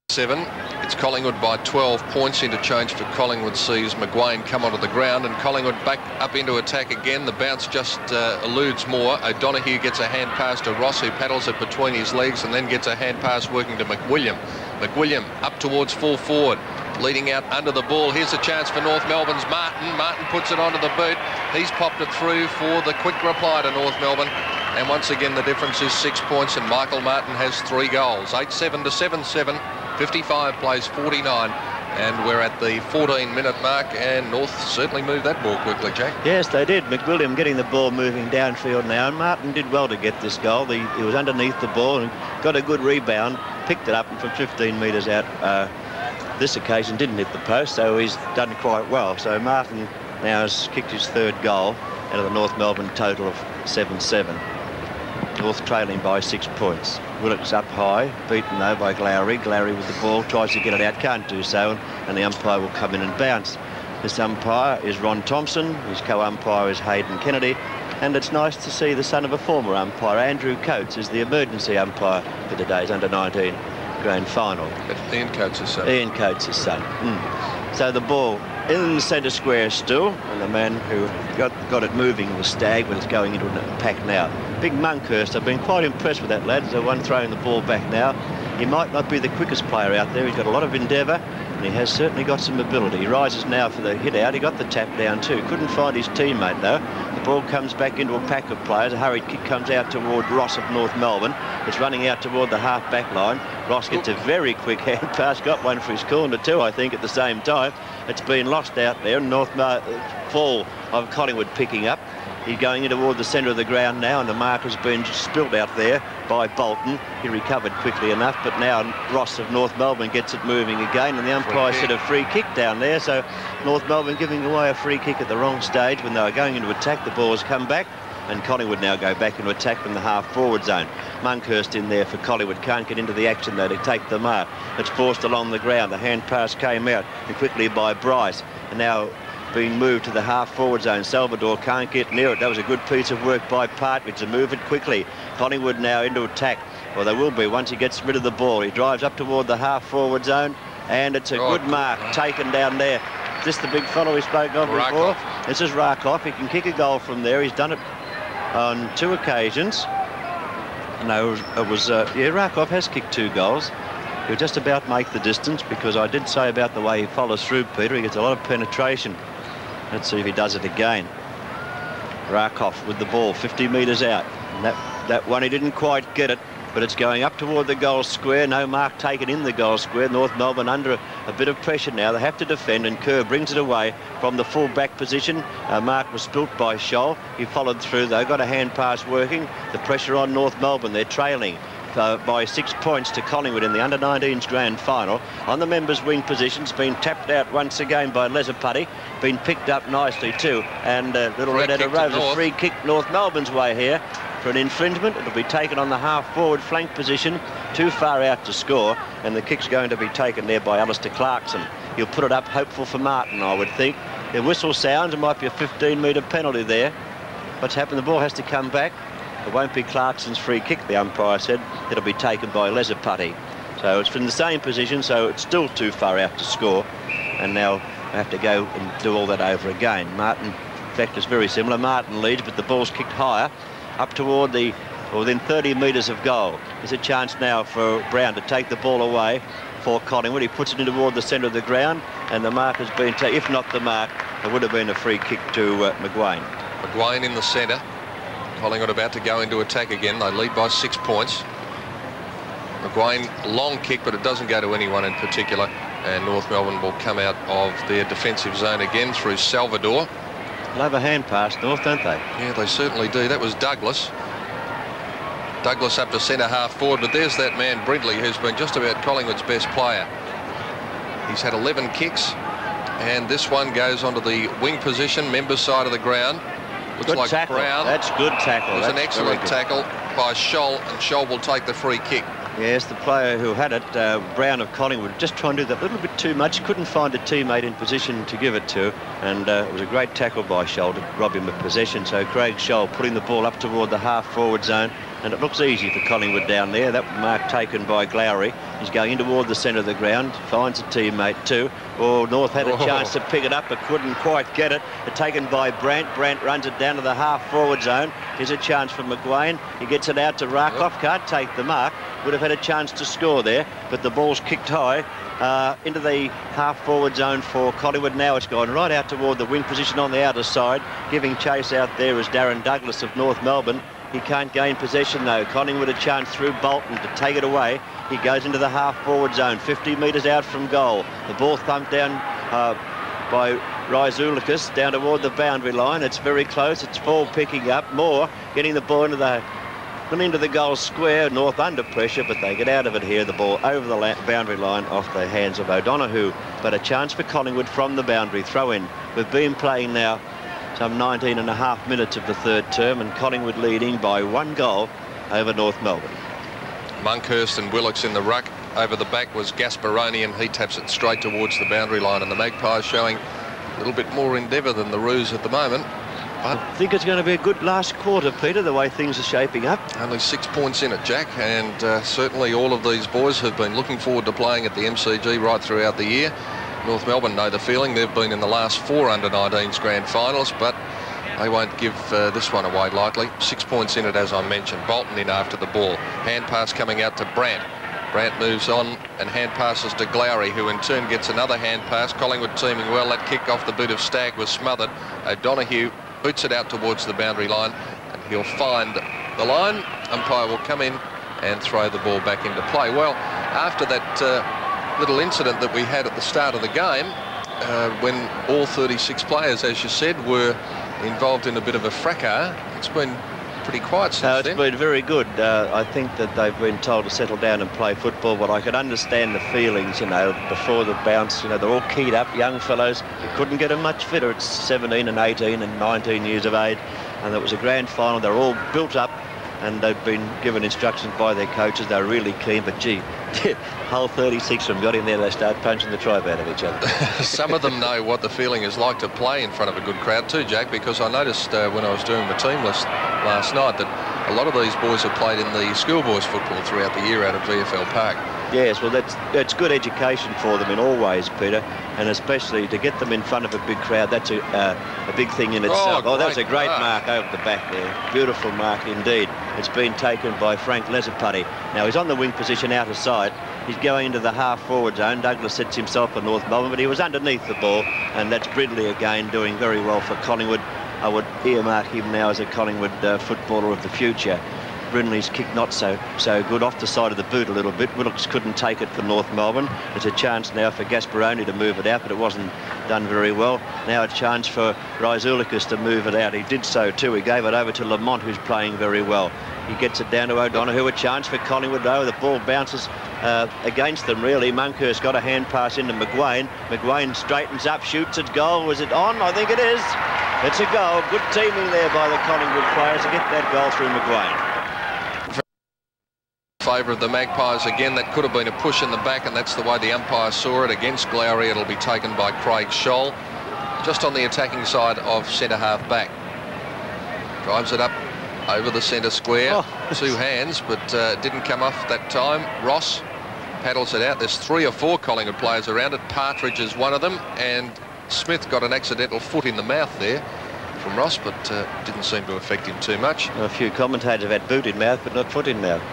7. It's Collingwood by 12 points. Interchange for Collingwood sees McGuane come onto the ground, and Collingwood back up into attack again. The bounce just eludes more. O'Donoghue gets a hand pass to Ross, who paddles it between his legs and then gets a hand pass working to McWilliam. McWilliam up towards full forward, leading out under the ball. Here's a chance for North Melbourne's Martin. Martin puts it onto the boot. He's popped it through for the quick reply to North Melbourne. And once again, the difference is 6 points, and Michael Martin has 3 goals. 8-7 to 7-7. 55 plays 49, and we're at the 14-minute mark, and North certainly moved that ball quickly, Jack. Yes, they did. McWilliam getting the ball moving downfield now, and Martin did well to get this goal. He was underneath the ball and got a good rebound, picked it up, and from 15 metres out, this occasion didn't hit the post, so he's done quite well. So Martin now has kicked his 3rd goal, out of the North Melbourne total of 7-7. North trailing by 6 points. Willock's up high, beaten though by Glowry. Glowry with the ball, tries to get it out, can't do so, and the umpire will come in and bounce. This umpire is Ron Thompson, his co-umpire is Hayden Kennedy, and it's nice to see the son of a former umpire, Andrew Coates, is the emergency umpire for today's under-19 grand final. That's Ian Coates' son. Ian Coates' son. So the ball in the centre square still, and the man who got it moving was Stagg, but it's going into an attack now. Big Monkhurst, I've been quite impressed with that lad. The one throwing the ball back now. He might not be the quickest player out there. He's got a lot of endeavour, and he has certainly got some ability. He rises now for the hit out. He got the tap down too. Couldn't find his teammate though. The ball comes back into a pack of players. A hurried kick comes out toward Ross of North Melbourne. It's running out toward the half-back line. Ross gets a very quick hand pass. Got one for his corner too, I think, at the same time. It's been lost out there. Fall of Collingwood picking up. He's going in toward the centre of the ground now, and the mark has been spilt out there by Bolton. He recovered quickly enough, but now Ross of North Melbourne gets it moving again, and the umpire said a free kick down there. So North Melbourne giving away a free kick at the wrong stage when they were going into attack. The ball has come back, and Collingwood now go back into attack from the half-forward zone. Monkhurst in there for Collingwood, can't get into the action though to take the mark. It's forced along the ground. The hand pass came out quickly by Bryce, and now being moved to the half-forward zone. Salvador can't get near it. That was a good piece of work by Partridge to move it quickly. Collingwood now into attack. Well, they will be once he gets rid of the ball. He drives up toward the half-forward zone, and it's a good mark taken down there. Is this the big fellow we spoke of before? This is Rakoff. He can kick a goal from there. He's done it on 2 occasions. No, it was Rakoff has kicked 2 goals. He'll just about make the distance, because I did say about the way he follows through, Peter. He gets a lot of penetration. Let's see if he does it again. Rakoff with the ball 50 metres out. And that one he didn't quite get it, but it's going up toward the goal square. No mark taken in the goal square. North Melbourne under a bit of pressure now. They have to defend, and Kerr brings it away from the full back position. Mark was spilt by Scholl. He followed through though, got a hand pass working. The pressure on North Melbourne. They're trailing by 6 points to Collingwood in the under-19s grand final. On the members' wing positions, been tapped out once again by Lesaputty, been picked up nicely too, and little Red Header Rose, a free kick North Melbourne's way here for an infringement. It'll be taken on the half-forward flank position, too far out to score, and the kick's going to be taken there by Alistair Clarkson. He'll put it up, hopeful for Martin, I would think. The whistle sounds, it might be a 15-metre penalty there. What's happened, the ball has to come back. It won't be Clarkson's free kick, the umpire said. It'll be taken by Lesaputty. So it's from the same position, so it's still too far out to score. And now I have to go and do all that over again. Martin, in fact, it's very similar. Martin leads, but the ball's kicked higher, up toward within 30 metres of goal. There's a chance now for Brown to take the ball away for Collingwood. He puts it in toward the centre of the ground, and the mark has been taken. If not the mark, it would have been a free kick to McGuane. McGuane in the centre. Collingwood about to go into attack again. They lead by 6 points. McGuane, long kick, but it doesn't go to anyone in particular. And North Melbourne will come out of their defensive zone again through Salvador. Love a hand pass, North, don't they? Yeah, they certainly do. That was Douglas. Douglas up to centre half forward, but there's that man, Brindley, who's been just about Collingwood's best player. He's had 11 kicks, and this one goes onto the wing position, members' side of the ground. Looks good like tackle. Brown. That's good tackle. It was an excellent tackle by Scholl, and Scholl will take the free kick. Yes, the player who had it, Brown of Collingwood, just trying to do that a little bit too much. Couldn't find a teammate in position to give it to, and it was a great tackle by Scholl to rob him of possession. So Craig Scholl putting the ball up toward the half-forward zone, and it looks easy for Collingwood down there. That mark taken by Glowry. He's going in toward the centre of the ground, finds a teammate too. Well, North had a chance to pick it up, but couldn't quite get it. Taken by Brandt. Brandt runs it down to the half-forward zone. Here's a chance for McGuane. He gets it out to Rakoff. Can't take the mark. Would have had a chance to score there, but the ball's kicked high into the half-forward zone for Collingwood. Now it's gone right out toward the wing position on the outer side. Giving chase out there is Darren Douglas of North Melbourne. He can't gain possession though. Collingwood a chance through Bolton to take it away. He goes into the half-forward zone, 50 metres out from goal. The ball thumped down by Ryzoulikas down toward the boundary line. It's very close. It's Fall picking up. Moore getting the ball into the goal square. North under pressure, but they get out of it here. The ball over the boundary line off the hands of O'Donoghue. But a chance for Collingwood from the boundary. Throw in. We've been playing now some 19 and a half minutes of the third term, and Collingwood leading by 1 goal over North Melbourne. Monkhurst and Willocks in the ruck. Over the back was Gasparoni, and he taps it straight towards the boundary line, and the Magpies showing a little bit more endeavour than the Roos at the moment. But I think it's going to be a good last quarter, Peter, the way things are shaping up. Only 6 points in it, Jack, and certainly all of these boys have been looking forward to playing at the MCG right throughout the year. North Melbourne know the feeling. They've been in the last 4 under-19s grand finals, but they won't give this one away lightly. 6 points in it, as I mentioned. Bolton in after the ball. Hand pass coming out to Brandt. Brandt moves on and hand passes to Glowry, who in turn gets another hand pass. Collingwood teaming well. That kick off the boot of Stagg was smothered. O'Donoghue boots it out towards the boundary line, and he'll find the line. Umpire will come in and throw the ball back into play. Well, after that little incident that we had at the start of the game, when all 36 players, as you said, were involved in a bit of a fracas, it's been pretty quiet since then. It's been very good. I think that they've been told to settle down and play football, but I could understand the feelings, you know, before the bounce. You know, they're all keyed up, young fellows. You couldn't get them much fitter. It's 17 and 18 and 19 years of age, and it was a grand final. They're all built up, and they've been given instructions by their coaches. They're really keen, but gee, whole 36 of them got in there, they start punching the tripe out of each other. Some of them know what the feeling is like to play in front of a good crowd too, Jack, because I noticed when I was doing the team list last night that a lot of these boys have played in the schoolboys football throughout the year out of VFL Park. Yes, well, that's good education for them in all ways, Peter, and especially to get them in front of a big crowd. That's a big thing in itself. Oh, that was a great mark over the back there. Beautiful mark indeed. It's been taken by Frank Lesaputty. Now, he's on the wing position out of side. He's going into the half-forward zone. Douglas sets himself for North Melbourne, but he was underneath the ball, and that's Bridley again doing very well for Collingwood. I would earmark him now as a Collingwood footballer of the future. Brindley's kick not so good, off the side of the boot a little bit. Willocks couldn't take it for North Melbourne. There's a chance now for Gasparoni to move it out, but it wasn't done very well. Now a chance for Rizoulikas to move it out. He did so too. He gave it over to Lamont, who's playing very well. He gets it down to O'Donoghue. A chance for Collingwood though. The ball bounces against them really. Monkhurst got a hand pass into McGuane. McGuane straightens up, shoots it. Goal. Was it on? I think it is. It's a goal. Good teaming there by the Collingwood players to get that goal through McGuane. Favour of the Magpies again. That could have been a push in the back, and that's the way the umpire saw it. Against Glowry, it'll be taken by Craig Scholl, just on the attacking side of centre half back. Drives it up over the centre square. Oh. 2 hands, but didn't come off that time. Ross paddles it out. There's 3 or 4 Collingwood players around it. Partridge is one of them, and Smith got an accidental foot in the mouth there from Ross, but didn't seem to affect him too much. A few commentators have had boot in mouth, but not foot in mouth.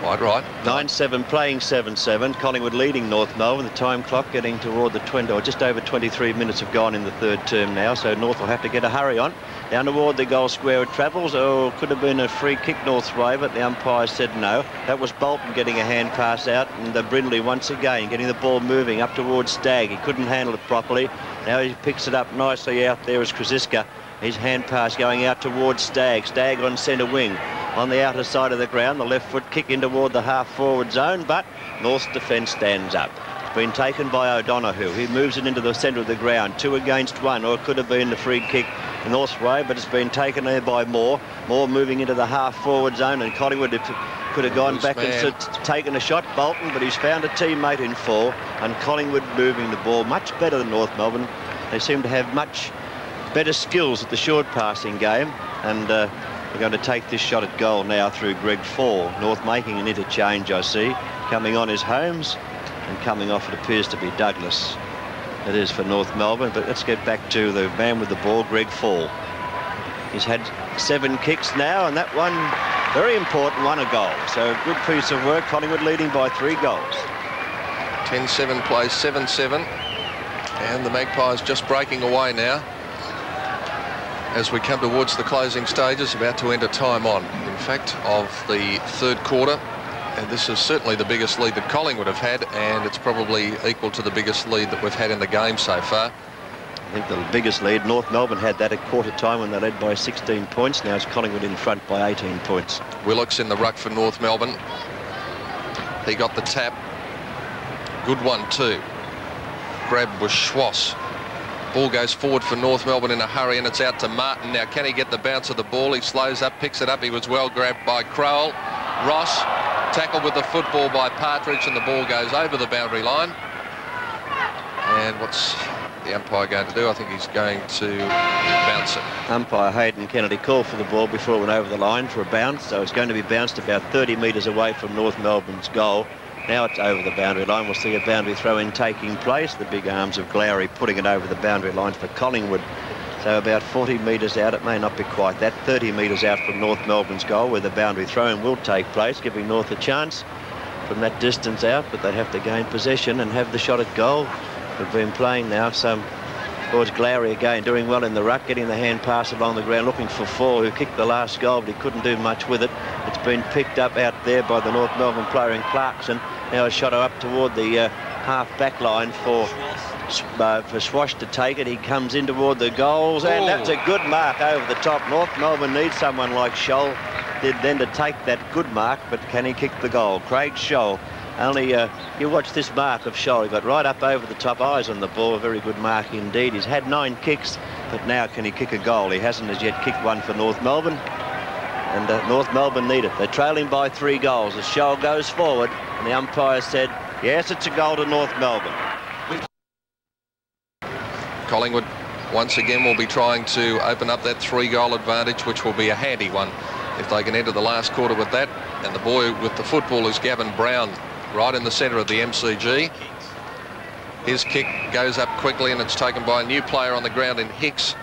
Quite right. 9-7 playing 7-7. Collingwood leading North Melbourne. The time clock getting toward the 20, or just over 23 minutes have gone in the third term now, so North will have to get a hurry on. Down toward the goal square it travels. Oh, could have been a free kick North's way, but the umpire said no. That was Bolton getting a hand pass out, and Brindley once again getting the ball moving up towards Stagg. He couldn't handle it properly. Now he picks it up nicely out there as Krzyzka. His hand pass going out towards Stagg. Stagg on centre wing. On the outer side of the ground, the left foot kick in toward the half-forward zone, but North's defence stands up. It's been taken by O'Donoghue. He moves it into the centre of the ground. 2 against 1, or it could have been the free kick North's way, but it's been taken there by Moore. Moore moving into the half-forward zone, and Collingwood could have gone back and taken a shot. Bolton, but he's found a teammate in 4, and Collingwood moving the ball much better than North Melbourne. They seem to have much better skills at the short passing game, and we're going to take this shot at goal now through Greg Fall. North making an interchange, I see. Coming on is Holmes, and coming off it appears to be Douglas. It is for North Melbourne, but let's get back to the man with the ball, Greg Fall. He's had 7 kicks now, and that one, very important one, a goal. So a good piece of work. Collingwood leading by 3 goals. 10-7 plays 7-7, and the Magpies just breaking away now as we come towards the closing stages, about to enter time on, in fact, of the third quarter. And this is certainly the biggest lead that Collingwood have had, and it's probably equal to the biggest lead that we've had in the game so far. I think the biggest lead, North Melbourne had that at quarter time when they led by 16 points. Now it's Collingwood in front by 18 points. Willocks in the ruck for North Melbourne. He got the tap. Good one too. Grab was Schwass. Ball goes forward for North Melbourne in a hurry, and it's out to Martin. Now, can he get the bounce of the ball? He slows up, picks it up. He was well grabbed by Crowell. Ross tackled with the football by Partridge, and the ball goes over the boundary line. And what's the umpire going to do? I think he's going to bounce it. Umpire Hayden Kennedy called for the ball before it went over the line for a bounce, so it's going to be bounced about 30 metres away from North Melbourne's goal. Now it's over the boundary line. We'll see a boundary throw-in taking place. The big arms of Glowry putting it over the boundary line for Collingwood. So about 40 metres out, it may not be quite that, 30 metres out from North Melbourne's goal, where the boundary throw-in will take place, giving North a chance from that distance out, but they have to gain possession and have the shot at goal. We've been playing now some towards Glowry again, doing well in the ruck, getting the hand pass along the ground, looking for Fall, who kicked the last goal, but he couldn't do much with it. It's been picked up out there by the North Melbourne player in Clarkson. Now a shot up toward the half-back line for Swash to take it. He comes in toward the goals, and that's a good mark over the top. North Melbourne needs someone like Scholl then to take that good mark, but can he kick the goal? Craig Scholl. Only, you watch this mark of Scholl. He got right up over the top, eyes on the ball. A very good mark indeed. He's had 9 kicks, but now can he kick a goal? He hasn't as yet kicked one for North Melbourne, and North Melbourne need it. They're trailing by 3 goals as Scholl goes forward, and the umpire said, yes, it's a goal to North Melbourne. Collingwood once again will be trying to open up that 3-goal advantage, which will be a handy one if they can enter the last quarter with that. And the boy with the football is Gavin Brown, right in the centre of the MCG. His kick goes up quickly, and it's taken by a new player on the ground in Hicks.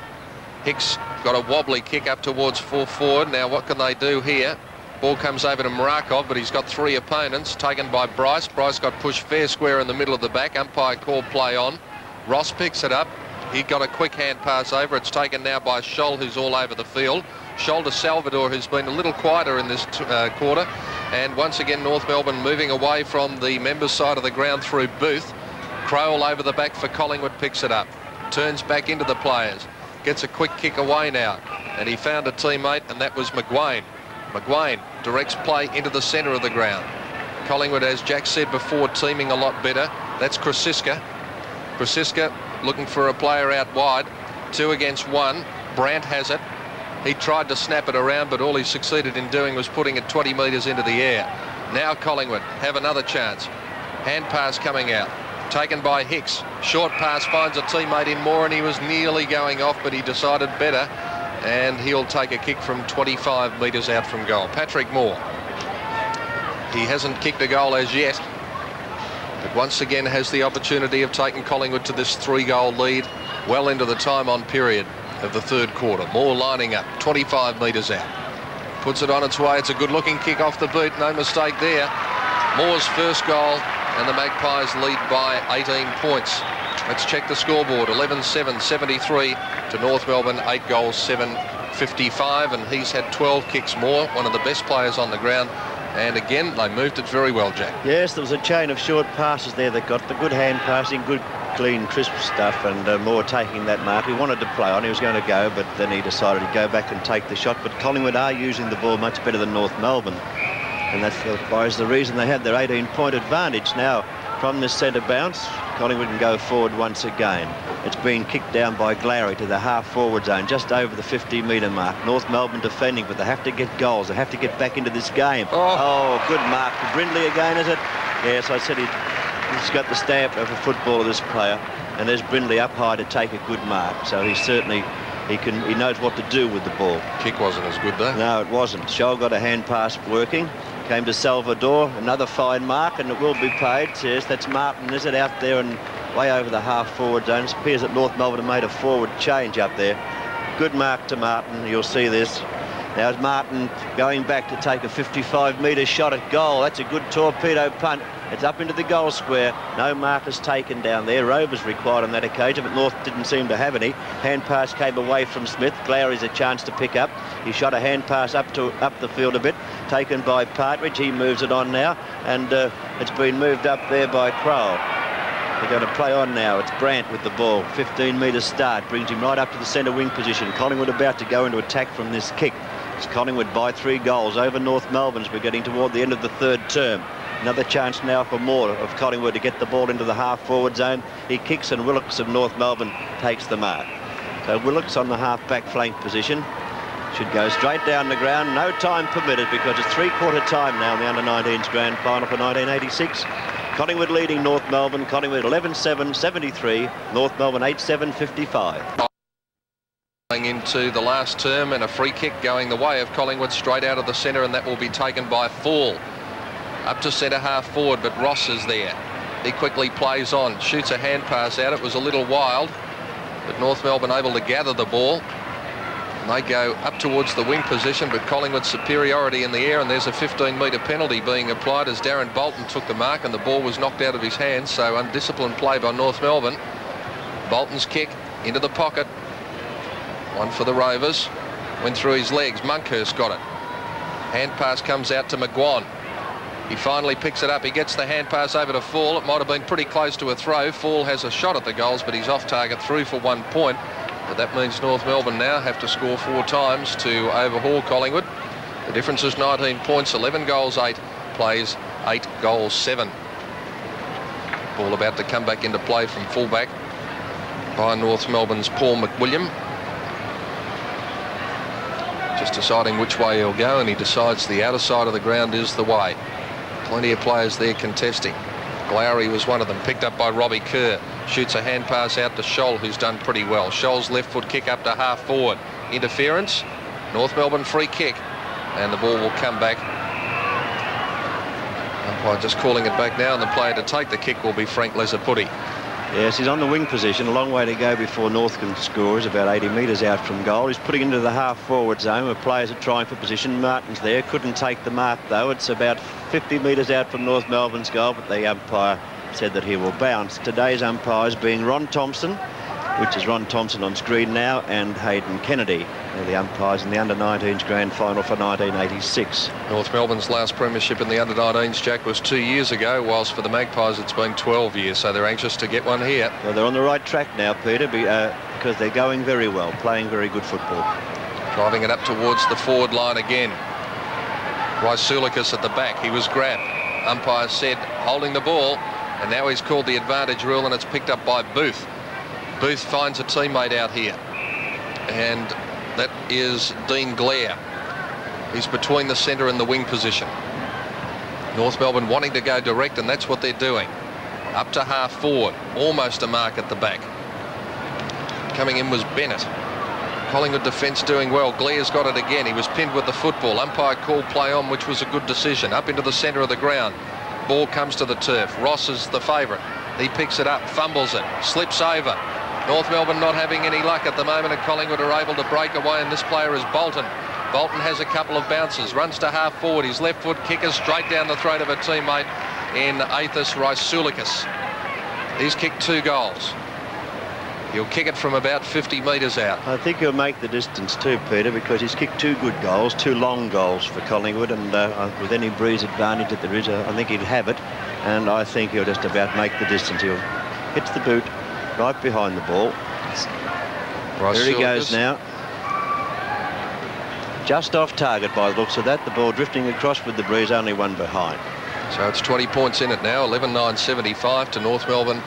Hicks got a wobbly kick up towards full forward. Now what can they do here? Ball comes over to Marakov, but he's got 3 opponents, taken by Bryce. Bryce got pushed fair square in the middle of the back. Umpire called play on. Ross picks it up. He got a quick hand pass over. It's taken now by Scholl, who's all over the field. Scholl to Salvador, who's been a little quieter in this quarter. And once again, North Melbourne moving away from the members' side of the ground through Booth. Crowell over the back for Collingwood, picks it up. Turns back into the players. Gets a quick kick away now. And he found a teammate, and that was McGuane. McGuane directs play into the centre of the ground. Collingwood, as Jack said before, teaming a lot better. That's Krasiska. Krasiska looking for a player out wide. 2 against 1. Brandt has it. He tried to snap it around, but all he succeeded in doing was putting it 20 metres into the air. Now Collingwood have another chance. Hand pass coming out. Taken by Hicks. Short pass finds a teammate in Moore, and he was nearly going off, but he decided better. And he'll take a kick from 25 metres out from goal. Patrick Moore. He hasn't kicked a goal as yet, but once again has the opportunity of taking Collingwood to this 3-goal lead well into the time-on period of the 3rd quarter. Moore lining up, 25 metres out. Puts it on its way. It's a good-looking kick off the boot. No mistake there. Moore's first goal, and the Magpies lead by 18 points. Let's check the scoreboard. 11-7, 73 to North Melbourne. 8 goals, 7-55, and he's had 12 kicks more. One of the best players on the ground. And again, they moved it very well, Jack. Yes, there was a chain of short passes there that got the good hand passing, good, clean, crisp stuff, and Moore taking that mark. He wanted to play on, he was going to go, but then he decided to go back and take the shot. But Collingwood are using the ball much better than North Melbourne, and that's the reason they have their 18-point advantage. Now, from this centre bounce, Collingwood can go forward once again. It's been kicked down by Glowry to the half-forward zone, just over the 50-metre mark. North Melbourne defending, but they have to get goals. They have to get back into this game. Oh, good mark. Brindley again, is it? Yes, I said he's got the stamp of a footballer, this player. And there's Brindley up high to take a good mark. So he certainly, he knows what to do with the ball. Kick wasn't as good, though. No, it wasn't. Scholl got a hand pass working. Came to Salvador, another fine mark, and it will be paid. Yes, that's Martin, is it, out there and way over the half-forward zone. It appears that North Melbourne have made a forward change up there. Good mark to Martin, you'll see this. Now it's Martin going back to take a 55-metre shot at goal. That's a good torpedo punt. It's up into the goal square. No markers taken down there. Rovers required on that occasion, but North didn't seem to have any. Hand pass came away from Smith. Glowry's a chance to pick up. He shot a hand pass up the field a bit, taken by Partridge. He moves it on now, and it's been moved up there by Crowell. They're going to play on now. It's Brandt with the ball. 15-metre start brings him right up to the centre wing position. Collingwood about to go into attack from this kick. It's Collingwood by 3 goals over North Melbourne as we're getting toward the end of the 3rd term. Another chance now for Moore of Collingwood to get the ball into the half-forward zone. He kicks and Willocks of North Melbourne takes the mark. So Willocks on the half-back flank position. Should go straight down the ground. No time permitted because it's three-quarter time now in the under-19s grand final for 1986. Collingwood leading North Melbourne. Collingwood 11-7, 73. North Melbourne 8-7, 55. Going into the last term, and a free kick going the way of Collingwood straight out of the centre, and that will be taken by Fall. Up to centre half forward, but Ross is there. He quickly plays on, shoots a hand pass out. It was a little wild, but North Melbourne able to gather the ball. And they go up towards the wing position, but Collingwood's superiority in the air, and there's a 15-metre penalty being applied as Darren Bolton took the mark and the ball was knocked out of his hands. So undisciplined play by North Melbourne. Bolton's kick into the pocket. One for the Rovers. Went through his legs. Monkhurst got it. Hand pass comes out to McGuan. He finally picks it up. He gets the hand pass over to Fall. It might have been pretty close to a throw. Fall has a shot at the goals, but he's off target through for 1 point. But that means North Melbourne now have to score 4 times to overhaul Collingwood. The difference is 19 points, 11 goals 8, plays 8 goals 7. Ball about to come back into play from fullback by North Melbourne's Paul McWilliam. Just deciding which way he'll go, and he decides the outer side of the ground is the way. Plenty of players there contesting. Glowry was one of them, picked up by Robbie Kerr. Shoots a hand pass out to Scholl, who's done pretty well. Scholl's left foot kick up to half forward. Interference. North Melbourne free kick. And the ball will come back. Umpire just calling it back now, and the player to take the kick will be Frank Lezaputti. Yes, he's on the wing position. A long way to go before North can score. He's about 80 metres out from goal. He's putting into the half-forward zone where players are trying for position. Martin's there. Couldn't take the mark, though. It's about 50 metres out from North Melbourne's goal, but the umpire said that he will bounce. Today's umpires being Ron Thompson, which is Ron Thompson on screen now, and Hayden Kennedy. They're the umpires in the under-19s grand final for 1986. North Melbourne's last premiership in the under-19s, Jack, was 2 years ago, whilst for the Magpies it's been 12 years, so they're anxious to get one here. Well, they're on the right track now, Peter, because they're going very well, playing very good football. Driving it up towards the forward line again. Rysoulikas at the back. He was grabbed. Umpire said holding the ball, and now he's called the advantage rule, and it's picked up by Booth. Booth finds a teammate out here, and that is Dean Glare. He's between the centre and the wing position. North Melbourne wanting to go direct, and that's what they're doing. Up to half forward, almost a mark at the back. Coming in was Bennett. Collingwood defence doing well. Glare's got it again. He was pinned with the football. Umpire called play on, which was a good decision. Up into the centre of the ground. Ball comes to the turf. Ross is the favourite. He picks it up, fumbles it, slips over. North Melbourne not having any luck at the moment, and Collingwood are able to break away, and this player is Bolton. Bolton has a couple of bounces, runs to half forward. His left foot kicker straight down the throat of a teammate in Athos Rysoulikas. He's kicked 2 goals. He'll kick it from about 50 metres out. I think he'll make the distance too, Peter, because he's kicked 2 good goals, 2 long goals for Collingwood, and with any breeze advantage that there is, I think he'd have it, and I think he'll just about make the distance. He'll hit the boot right behind the ball. There he goes now. Just off target by the looks of that. The ball drifting across with the breeze, only one behind. So it's 20 points in it now, 11-9-75 to North Melbourne,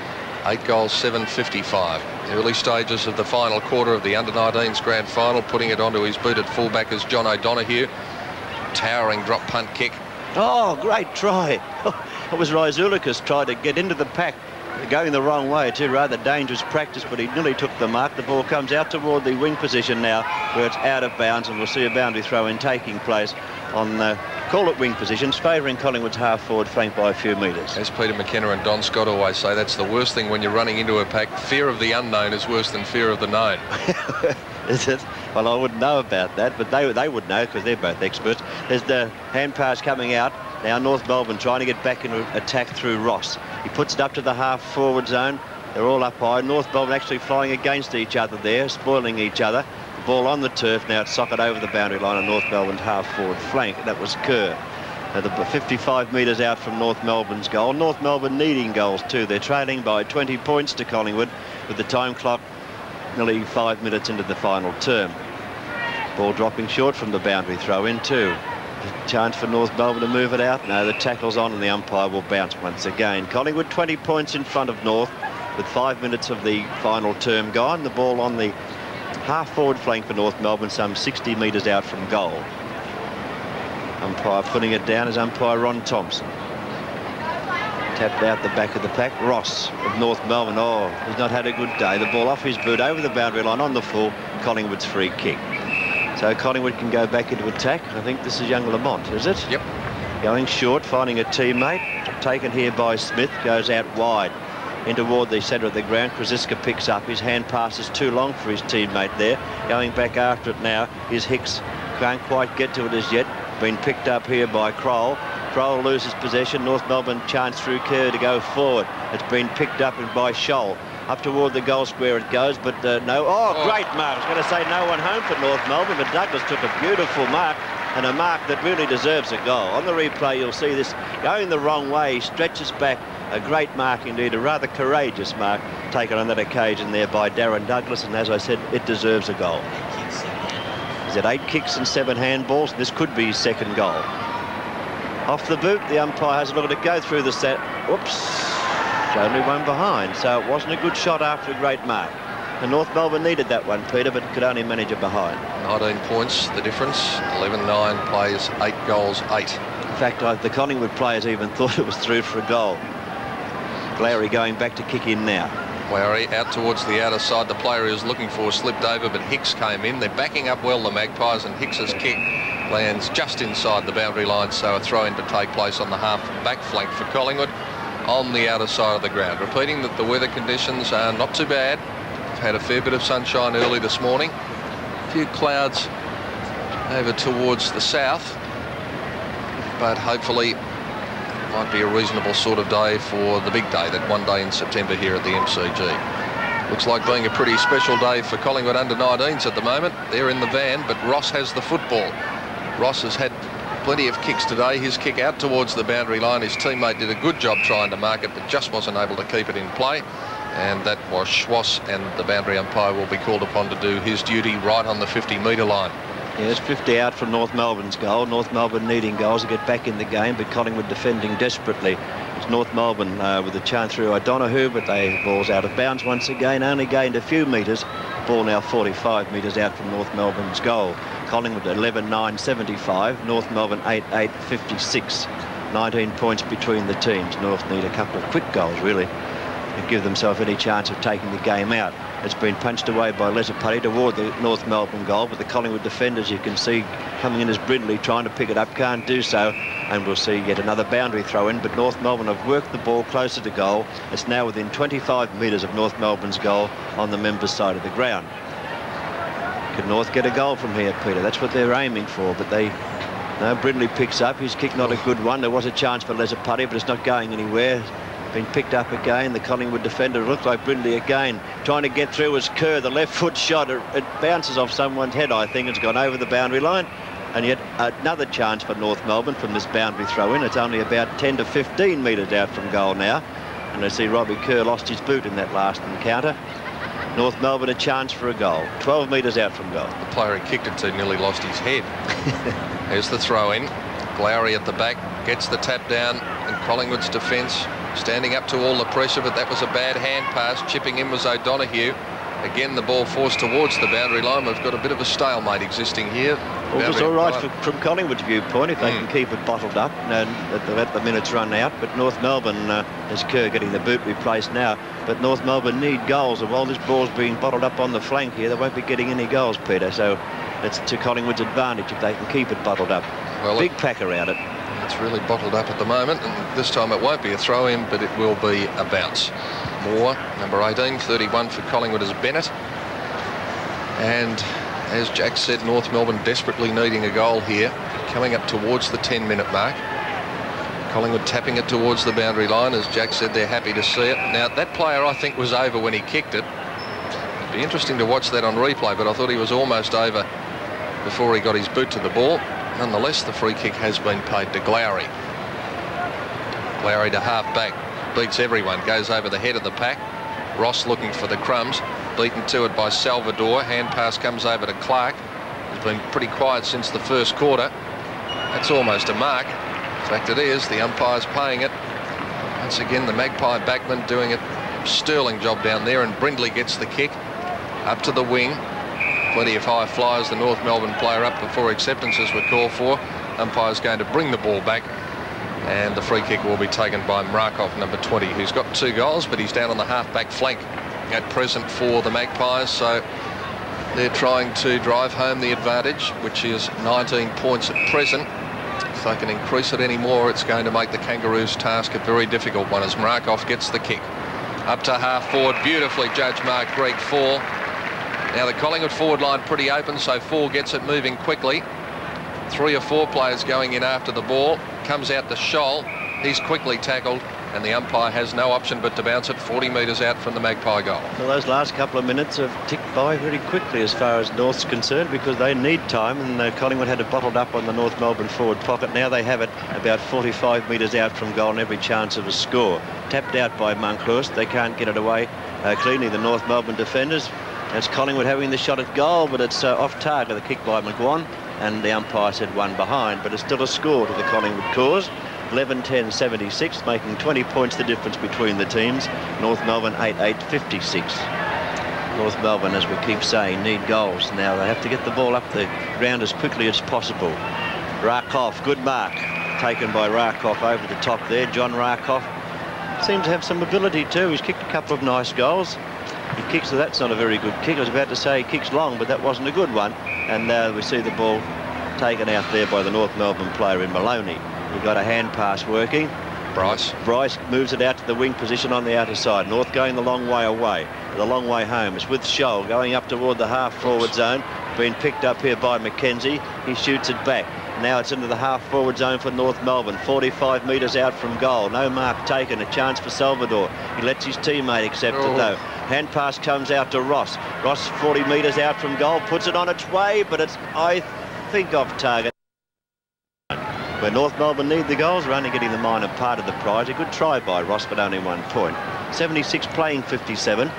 8 goals, 7-55. Early stages of the final quarter of the under-19s grand final. Putting it onto his boot at fullback is John O'Donoghue. Towering drop punt kick. Oh, great try. It was Rysoulikas tried to get into the pack, going the wrong way too. Rather dangerous practice, but he nearly took the mark. The ball comes out toward the wing position now, where it's out of bounds, and we'll see a boundary throw-in taking place on call it wing positions, favouring Collingwood's half-forward flank by a few metres. As Peter McKenna and Don Scott always say, that's the worst thing when you're running into a pack. Fear of the unknown is worse than fear of the known. Is it? Well, I wouldn't know about that, but they would know because they're both experts. There's the hand pass coming out. Now North Melbourne trying to get back into attack through Ross. He puts it up to the half-forward zone. They're all up high. North Melbourne actually flying against each other there, spoiling each other. The ball on the turf now. It's socket over the boundary line on North Melbourne's half-forward flank. That was Kerr. The 55 metres out from North Melbourne's goal. North Melbourne needing goals too. They're trailing by 20 points to Collingwood with the time clock nearly 5 minutes into the final term. Ball dropping short from the boundary throw in too. Chance for North Melbourne to move it out. No, the tackle's on and the umpire will bounce once again. Collingwood 20 points in front of North with 5 minutes of the final term gone. The ball on the half-forward flank for North Melbourne, some 60 metres out from goal. Umpire putting it down is umpire Ron Thompson. Tapped out the back of the pack. Ross of North Melbourne. Oh, he's not had a good day. The ball off his boot over the boundary line on the full. Collingwood's free kick. So Collingwood can go back into attack. I think this is young Lamont, is it? Yep. Going short, finding a teammate. Taken here by Smith. Goes out wide in toward the centre of the ground. Krasinska picks up. His hand pass is too long for his teammate there. Going back after it now is Hicks. Can't quite get to it as yet. Been picked up here by Kroll. Kroll loses possession. North Melbourne chance through Kerr to go forward. It's been picked up by Scholl. Up toward the goal square it goes, but no. Oh, great mark. I was going to say no one home for North Melbourne, but Douglas took a beautiful mark, and a mark that really deserves a goal. On the replay, you'll see this going the wrong way. He stretches back. A great mark indeed, a rather courageous mark taken on that occasion there by Darren Douglas, and as I said, it deserves a goal. He's had 8 kicks and 7 handballs. This could be his second goal. Off the boot, the umpire has a look at it go through the set. Whoops. Only one behind, so it wasn't a good shot after a great mark. And North Melbourne needed that one, Peter, but could only manage it behind. 19 points, the difference. 11-9 plays, 8 goals, 8. In fact, the Collingwood players even thought it was through for a goal. Glary going back to kick in now. Glary out towards the outer side. The player he was looking for slipped over, but Hicks came in. They're backing up well, the Magpies, and Hicks's kick lands just inside the boundary line, so a throw-in to take place on the half-back flank for Collingwood on the outer side of the ground. Repeating that the weather conditions are not too bad. We've had a fair bit of sunshine early this morning. A few clouds over towards the south, but hopefully it might be a reasonable sort of day for the big day, that one day in September here at the MCG. Looks like being a pretty special day for Collingwood under-19s at the moment. They're in the van, but Ross has the football. Ross has had plenty of kicks today. His kick out towards the boundary line. His teammate did a good job trying to mark it, but just wasn't able to keep it in play. And that was Schwass, and the boundary umpire will be called upon to do his duty right on the 50-metre line. Yes, 50 out from North Melbourne's goal. North Melbourne needing goals to get back in the game, but Collingwood defending desperately. It's North Melbourne with a chance through O'Donoghue, but they ball's out of bounds once again. Only gained a few metres. Ball now 45 metres out from North Melbourne's goal. Collingwood 11-9-75. North Melbourne 8-8-56. 19 points between the teams. North need a couple of quick goals, really, to give themselves any chance of taking the game out. It's been punched away by Lesaputty toward the North Melbourne goal, but the Collingwood defenders, you can see, coming in as Brindley, trying to pick it up, can't do so. And we'll see yet another boundary throw in, but North Melbourne have worked the ball closer to goal. It's now within 25 metres of North Melbourne's goal on the members' side of the ground. Could North get a goal from here, Peter? That's what they're aiming for, but no, Brindley picks up. His kick not a good one. There was a chance for Lesaputty, but it's not going anywhere. Been picked up again. The Collingwood defender looked like Brindley again. Trying to get through as Kerr, the left foot shot. It bounces off someone's head, I think. It's gone over the boundary line. And yet another chance for North Melbourne from this boundary throw in. It's only about 10 to 15 metres out from goal now. And I see Robbie Kerr lost his boot in that last encounter. North Melbourne a chance for a goal. 12 metres out from goal. The player he kicked it to nearly lost his head. There's the throw in. Glary at the back gets the tap down, and Collingwood's defence standing up to all the pressure, but that was a bad hand pass. Chipping in was O'Donoghue. Again, the ball forced towards the boundary line. We've got a bit of a stalemate existing here. Well, it's all right from Collingwood's viewpoint if they can keep it bottled up and let the minutes run out. But North Melbourne, as Kerr getting the boot replaced now, but North Melbourne need goals. And while this ball's being bottled up on the flank here, they won't be getting any goals, Peter. So it's to Collingwood's advantage if they can keep it bottled up. Well, big pack around it. It's really bottled up at the moment, and this time it won't be a throw-in, but it will be a bounce. Moore, number 18, 31 for Collingwood as Bennett. And as Jack said, North Melbourne desperately needing a goal here, coming up towards the 10-minute mark. Collingwood tapping it towards the boundary line. As Jack said, they're happy to see it. Now, that player, I think, was over when he kicked it. It'd be interesting to watch that on replay, but I thought he was almost over before he got his boot to the ball. Nonetheless, the free kick has been paid to Glary. Glary to half-back. Beats everyone. Goes over the head of the pack. Ross looking for the crumbs. Beaten to it by Salvador. Hand pass comes over to Clark. He's been pretty quiet since the first quarter. That's almost a mark. In fact, it is. The umpire's paying it. Once again, the Magpie backman doing a sterling job down there, and Brindley gets the kick up to the wing. Plenty of high flyers. The North Melbourne player up before acceptances were called for. Umpire's going to bring the ball back, and the free kick will be taken by Mrakov, number 20, who's got 2 goals, but he's down on the half-back flank at present for the Magpies, so they're trying to drive home the advantage, which is 19 points at present. If they can increase it any more, it's going to make the Kangaroos' task a very difficult one as Mrakov gets the kick. Up to half-forward, beautifully judged Mark Greig, 4. Now the Collingwood forward line pretty open, so 4 gets it moving quickly. 3 or 4 players going in after the ball. Comes out to Scholl. He's quickly tackled, and the umpire has no option but to bounce it 40 metres out from the Magpie goal. Well, those last couple of minutes have ticked by very quickly as far as North's concerned, because they need time, and Collingwood had it bottled up on the North Melbourne forward pocket. Now they have it about 45 metres out from goal and every chance of a score. Tapped out by Monkhorst. They can't get it away cleanly, the North Melbourne defenders. That's Collingwood having the shot at goal, but it's off target, the kick by McGuan, and the umpire said 1 behind, but it's still a score to the Collingwood cause. 11-10-76, making 20 points the difference between the teams. North Melbourne 8-8-56. North Melbourne, as we keep saying, need goals. Now they have to get the ball up the ground as quickly as possible. Rakoff, good mark, taken by Rakoff over the top there. John Rakoff seems to have some ability too. He's kicked a couple of nice goals. He kicks, so that's not a very good kick. I was about to say he kicks long, but that wasn't a good one. And now we see the ball taken out there by the North Melbourne player in Maloney. We've got a hand pass working. Bryce moves it out to the wing position on the outer side. North going the long way away, the long way home. It's with Scholl going up toward the half-forward zone. Being picked up here by McKenzie. He shoots it back. Now it's into the half-forward zone for North Melbourne. 45 metres out from goal. No mark taken. A chance for Salvador. He lets his teammate accept it though. Hand pass comes out to Ross. Ross 40 metres out from goal. Puts it on its way, but it's, I think, off target. Where North Melbourne need the goals, are only getting the minor part of the prize. A good try by Ross, but only 1 point. 76 playing 57.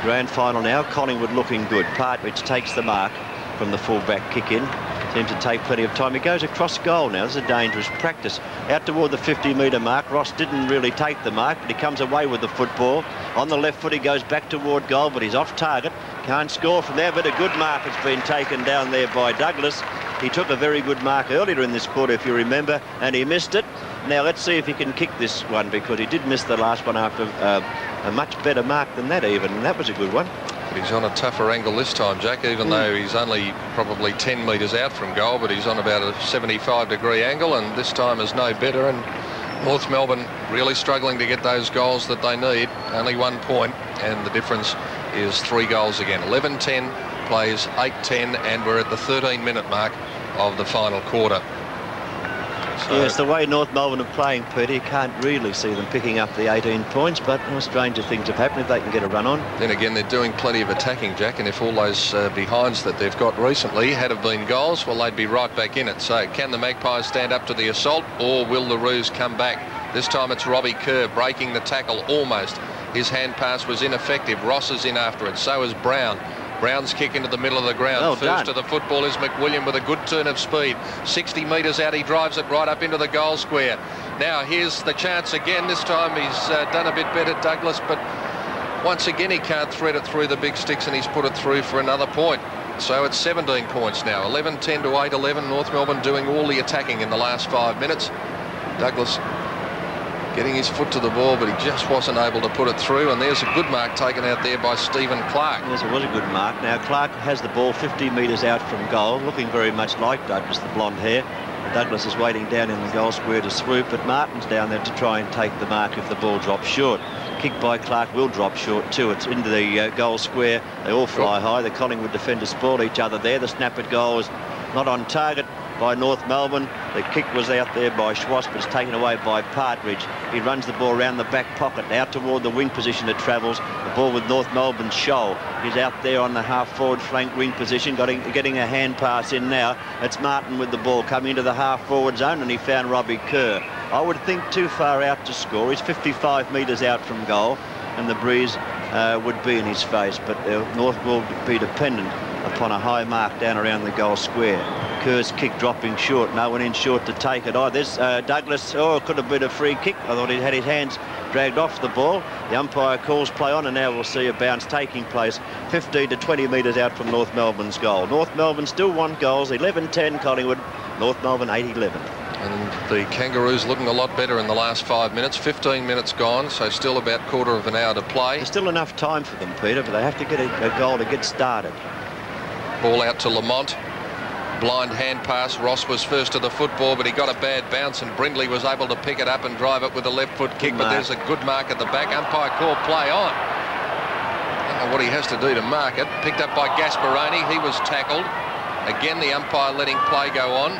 Grand final now. Collingwood looking good. Partridge takes the mark from the full-back kick in. Seems to take plenty of time. He goes across goal now. This is a dangerous practice. Out toward the 50-metre mark. Ross didn't really take the mark, but he comes away with the football. On the left foot, he goes back toward goal, but he's off target. Can't score from there, but a good mark has been taken down there by Douglas. He took a very good mark earlier in this quarter, if you remember, and he missed it. Now let's see if he can kick this one, because he did miss the last one after a much better mark than that even, and that was a good one. But he's on a tougher angle this time, Jack, even though he's only probably 10 metres out from goal, but he's on about a 75-degree angle, and this time is no better. And North Melbourne really struggling to get those goals that they need. Only 1 point, and the difference is 3 goals again. 11-10 plays 8-10, and we're at the 13-minute mark of the final quarter. So, yes, the way North Melbourne are playing, Peter, you can't really see them picking up the 18 points, but stranger things have happened if they can get a run on. Then again, they're doing plenty of attacking, Jack, and if all those behinds that they've got recently had have been goals, well, they'd be right back in it. So can the Magpies stand up to the assault, or will the Roos come back? This time it's Robbie Kerr breaking the tackle almost. His hand pass was ineffective. Ross is in after it, so is Brown. Brown's kick into the middle of the ground. Well First to the football is McWilliam with a good turn of speed. 60 metres out, he drives it right up into the goal square. Now here's the chance again. This time he's done a bit better, Douglas, but once again he can't thread it through the big sticks, and he's put it through for another point. So it's 17 points now. 11-10 to 8-11. North Melbourne doing all the attacking in the last 5 minutes. Douglas getting his foot to the ball, but he just wasn't able to put it through, and there's a good mark taken out there by Stephen Clark. Yes, it was a good mark. Now Clark has the ball 50 metres out from goal, looking very much like Douglas, the blonde hair. Douglas is waiting down in the goal square to swoop, but Martin's down there to try and take the mark if the ball drops short. Kick by Clark will drop short too. It's into the goal square. They all fly high. The Collingwood defenders spoil each other there. The snap at goal is not on target by North Melbourne. The kick was out there by Schwartz, but it's taken away by Partridge. He runs the ball around the back pocket, out toward the wing position it travels. The ball with North Melbourne's Scholl. He's out there on the half-forward flank wing position, getting a hand pass in now. It's Martin with the ball coming into the half-forward zone, and he found Robbie Kerr. I would think too far out to score. He's 55 metres out from goal, and the breeze would be in his face, but North will be dependent upon a high mark down around the goal square. Kerr's kick dropping short. No one in short to take it. Oh, there's Douglas. Oh, it could have been a free kick. I thought he had his hands dragged off the ball. The umpire calls play on, and now we'll see a bounce taking place 15 to 20 metres out from North Melbourne's goal. North Melbourne still want goals. 11-10 Collingwood. North Melbourne 8-11. And the Kangaroos looking a lot better in the last 5 minutes. 15 minutes gone, so still about quarter of an hour to play. There's still enough time for them, Peter, but they have to get a goal to get started. Ball out to Lamont. Blind hand pass. Ross was first to the football, but he got a bad bounce, and Brindley was able to pick it up and drive it with a left foot kick. But there's a good mark at the back. Umpire called play on. I don't know what he has to do to mark it. Picked up by Gasparoni. He was tackled. Again, the umpire letting play go on.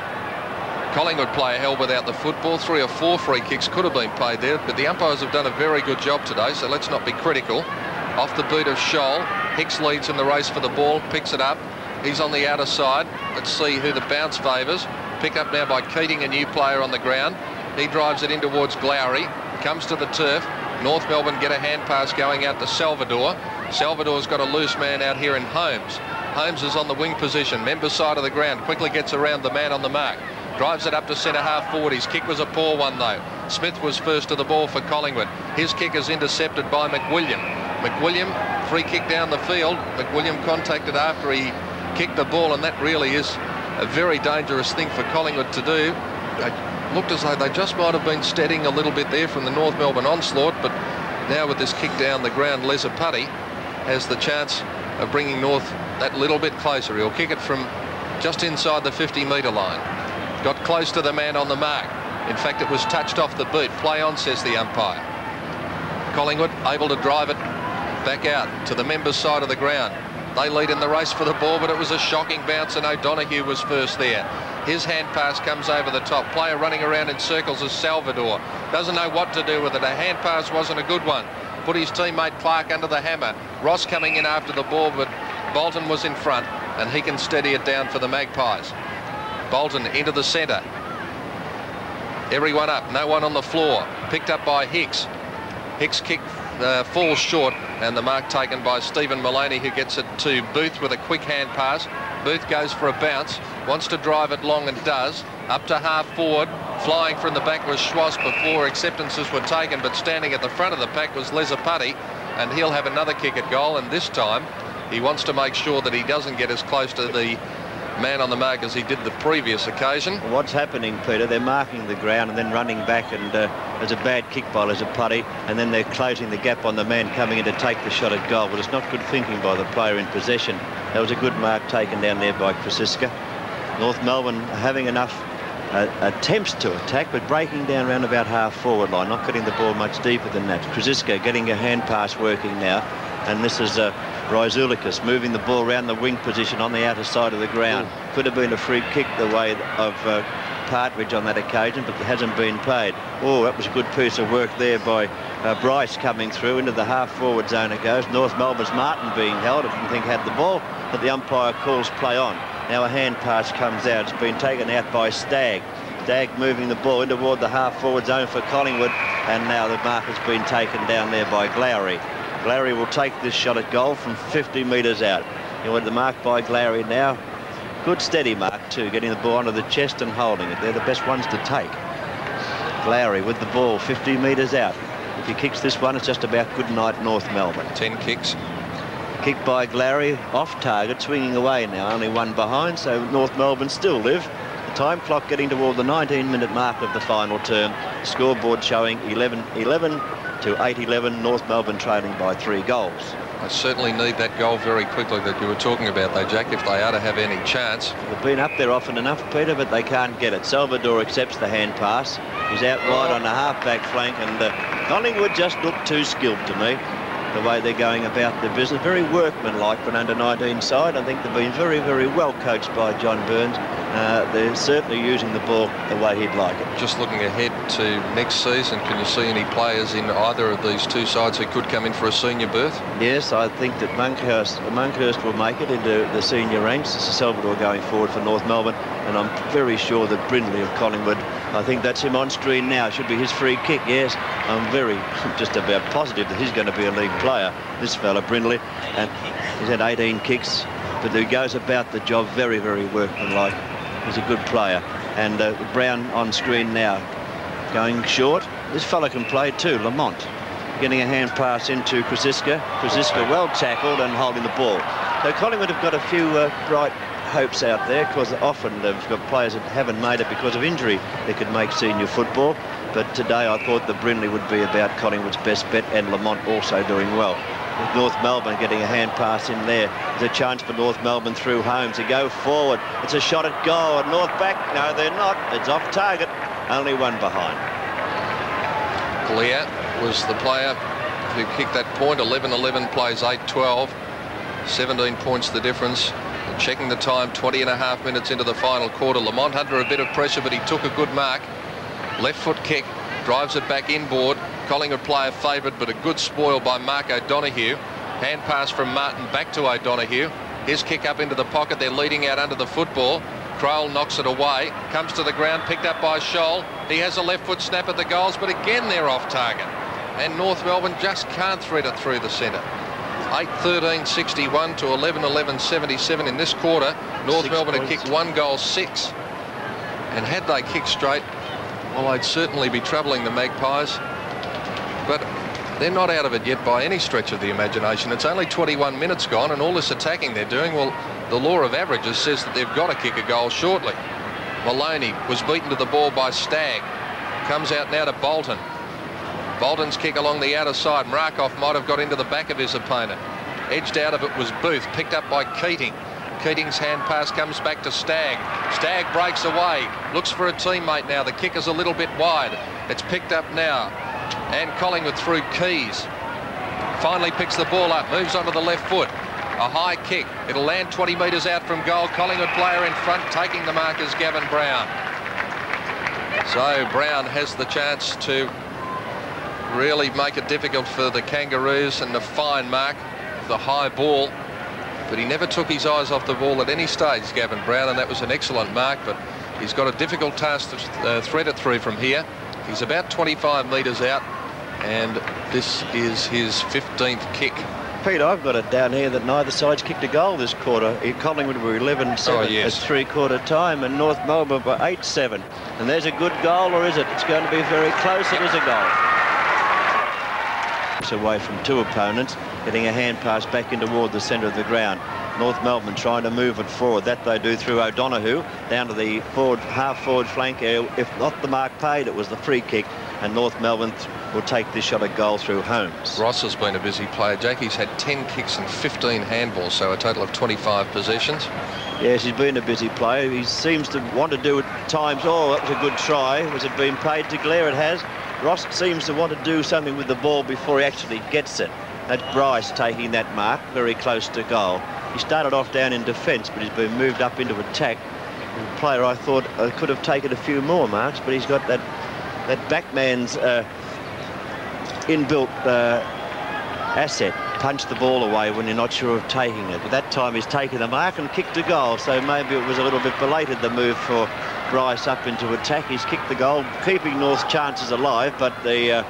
Collingwood player held without the football. 3 or 4 free kicks could have been played there, but the umpires have done a very good job today, so let's not be critical. Off the boot of Scholl. Hicks leads in the race for the ball, picks it up. He's on the outer side. Let's see who the bounce favours. Pick up now by Keating, a new player on the ground. He drives it in towards Glowry. Comes to the turf. North Melbourne get a hand pass going out to Salvador. Salvador's got a loose man out here in Holmes. Holmes is on the wing position. Member side of the ground. Quickly gets around the man on the mark. Drives it up to centre half forward. His kick was a poor one though. Smith was first to the ball for Collingwood. His kick is intercepted by McWilliam. McWilliam, free kick down the field. McWilliam contacted after he kicked the ball, and that really is a very dangerous thing for Collingwood to do. They looked as though they just might have been steadying a little bit there from the North Melbourne onslaught, but now with this kick down the ground, Lesapati has the chance of bringing North that little bit closer. He'll kick it from just inside the 50-metre line. Got close to the man on the mark. In fact, it was touched off the boot. Play on, says the umpire. Collingwood able to drive it back out to the members' side of the ground. They lead in the race for the ball, but it was a shocking bounce, and O'Donoghue was first there. His hand pass comes over the top. Player running around in circles is Salvador. Doesn't know what to do with it. A hand pass wasn't a good one. Put his teammate Clark under the hammer. Ross coming in after the ball, but Bolton was in front, and he can steady it down for the Magpies. Bolton into the centre. Everyone up, no one on the floor. Picked up by Hicks. Hicks kick falls short, and the mark taken by Stephen Maloney, who gets it to Booth with a quick hand pass. Booth goes for a bounce, wants to drive it long and does. Up to half forward, flying from the back was Schwass before acceptances were taken, but standing at the front of the pack was Lesapati, and he'll have another kick at goal, and this time he wants to make sure that he doesn't get as close to the man on the mark as he did the previous occasion. What's happening, Peter, they're marking the ground and then running back, and there's a bad kick by Lesapati, and then they're closing the gap on the man coming in to take the shot at goal. But it's not good thinking by the player in possession. That was a good mark taken down there by Krasiska. North Melbourne having enough attempts to attack, but breaking down around about half forward line, not getting the ball much deeper than that. Krasiska getting a hand pass working now, and this is Rizoulikas moving the ball around the wing position on the outer side of the ground. Could have been a free kick the way of Partridge on that occasion, but it hasn't been paid. Oh, that was a good piece of work there by Bryce coming through into the half-forward zone. It goes. North Melbourne's Martin being held. I didn't think had the ball, but the umpire calls play on. Now a hand pass comes out. It's been taken out by Stagg. Stagg moving the ball in toward the half-forward zone for Collingwood, and now the mark has been taken down there by Glowry. Glowry will take this shot at goal from 50 metres out. You want the mark by Glowry now. Good steady mark too, getting the ball onto the chest and holding it. They're the best ones to take. Glowry with the ball 50 metres out. If he kicks this one, it's just about good night North Melbourne. 10 kicks. Kick by Glowry, off target, swinging away now. Only one behind, so North Melbourne still live. The time clock getting toward the 19-minute mark of the final term. Scoreboard showing 11-11 to 8-11. North Melbourne trailing by 3 goals. They certainly need that goal very quickly that you were talking about, though, Jack, if they are to have any chance. They've been up there often enough, Peter, but they can't get it. Salvador accepts the hand pass. He's out wide on the half-back flank, and Collingwood just look too skilled to me, the way they're going about their business. Very workmanlike for an under-19 side. I think they've been very, very well coached by John Burns. They're certainly using the ball the way he'd like it. Just looking ahead to next season, can you see any players in either of these two sides who could come in for a senior berth? Yes, I think that Monkhurst will make it into the senior ranks. This is Salvador going forward for North Melbourne, and I'm very sure that Brindley of Collingwood, I think that's him on screen now, should be his free kick. Yes, I'm very just about positive that he's going to be a league player, this fella Brindley, and he's had 18 kicks, but he goes about the job very, very workmanlike. He's a good player. And Brown on screen now, going short. This fella can play too, Lamont. Getting a hand pass into Krzyzka. Krzyzka well tackled and holding the ball. So Collingwood have got a few bright hopes out there, because often they've got players that haven't made it because of injury that could make senior football. But today I thought that Brindley would be about Collingwood's best bet, and Lamont also doing well. With North Melbourne getting a hand pass in there. There's a chance for North Melbourne through Holmes to go forward. It's a shot at goal, and North back. No, they're not. It's off target. Only one behind. Clear was the player who kicked that point. 11-11 plays 8-12. 17 points the difference. And checking the time, 20.5 minutes into the final quarter. Lamont under a bit of pressure, but he took a good mark. Left foot kick, drives it back inboard. Collingwood player favoured, but a good spoil by Mark O'Donoghue. Hand pass from Martin back to O'Donoghue. His kick up into the pocket. They're leading out under the football. Crowell knocks it away. Comes to the ground, picked up by Scholl. He has a left foot snap at the goals, but again they're off target. And North Melbourne just can't thread it through the centre. 8-13-61 to 11-11-77 in this quarter. North Melbourne had kicked 1 goal 6. And had they kicked straight, well, they'd certainly be troubling the Magpies. But they're not out of it yet by any stretch of the imagination. It's only 21 minutes gone, and all this attacking they're doing, well, the law of averages says that they've got to kick a goal shortly. Maloney was beaten to the ball by Stagg. Comes out now to Bolton. Bolton's kick along the outer side. Markov might have got into the back of his opponent. Edged out of it was Booth, picked up by Keating. Keating's hand pass comes back to Stagg. Stagg breaks away, looks for a teammate now. The kick is a little bit wide. It's picked up now. And Collingwood through Keys. Finally picks the ball up, moves onto the left foot. A high kick. It'll land 20 metres out from goal. Collingwood player in front, taking the mark is Gavin Brown. So Brown has the chance to really make it difficult for the Kangaroos, and the fine mark, the high ball. But he never took his eyes off the ball at any stage, Gavin Brown, and that was an excellent mark. But he's got a difficult task to thread it through from here. He's about 25 metres out, and this is his 15th kick. Pete, I've got it down here that neither side's kicked a goal this quarter. Collingwood were 11-7 at three-quarter time, and North Melbourne were 8-7. And there's a good goal, or is it? It's going to be very close. It is a goal. Away from two opponents, getting a hand pass back in toward the centre of the ground. North Melbourne trying to move it forward. That they do through O'Donoghue down to the forward, half-forward flank area. If not the mark paid, it was the free kick, and North Melbourne will take this shot at goal through Holmes. Ross has been a busy player. Jackie's had 10 kicks and 15 handballs, so a total of 25 possessions. Yes, he's been a busy player. He seems to want to do it at times. Oh, that was a good try. Was it being paid to Glare? It has. Ross seems to want to do something with the ball before he actually gets it. That's Bryce taking that mark very close to goal. He started off down in defence, but he's been moved up into attack. The player, I thought, could have taken a few more marks, but he's got that backman's inbuilt asset. Punch the ball away when you're not sure of taking it. But that time he's taken the mark and kicked a goal, so maybe it was a little bit belated, the move for Bryce up into attack. He's kicked the goal, keeping North's chances alive, but they're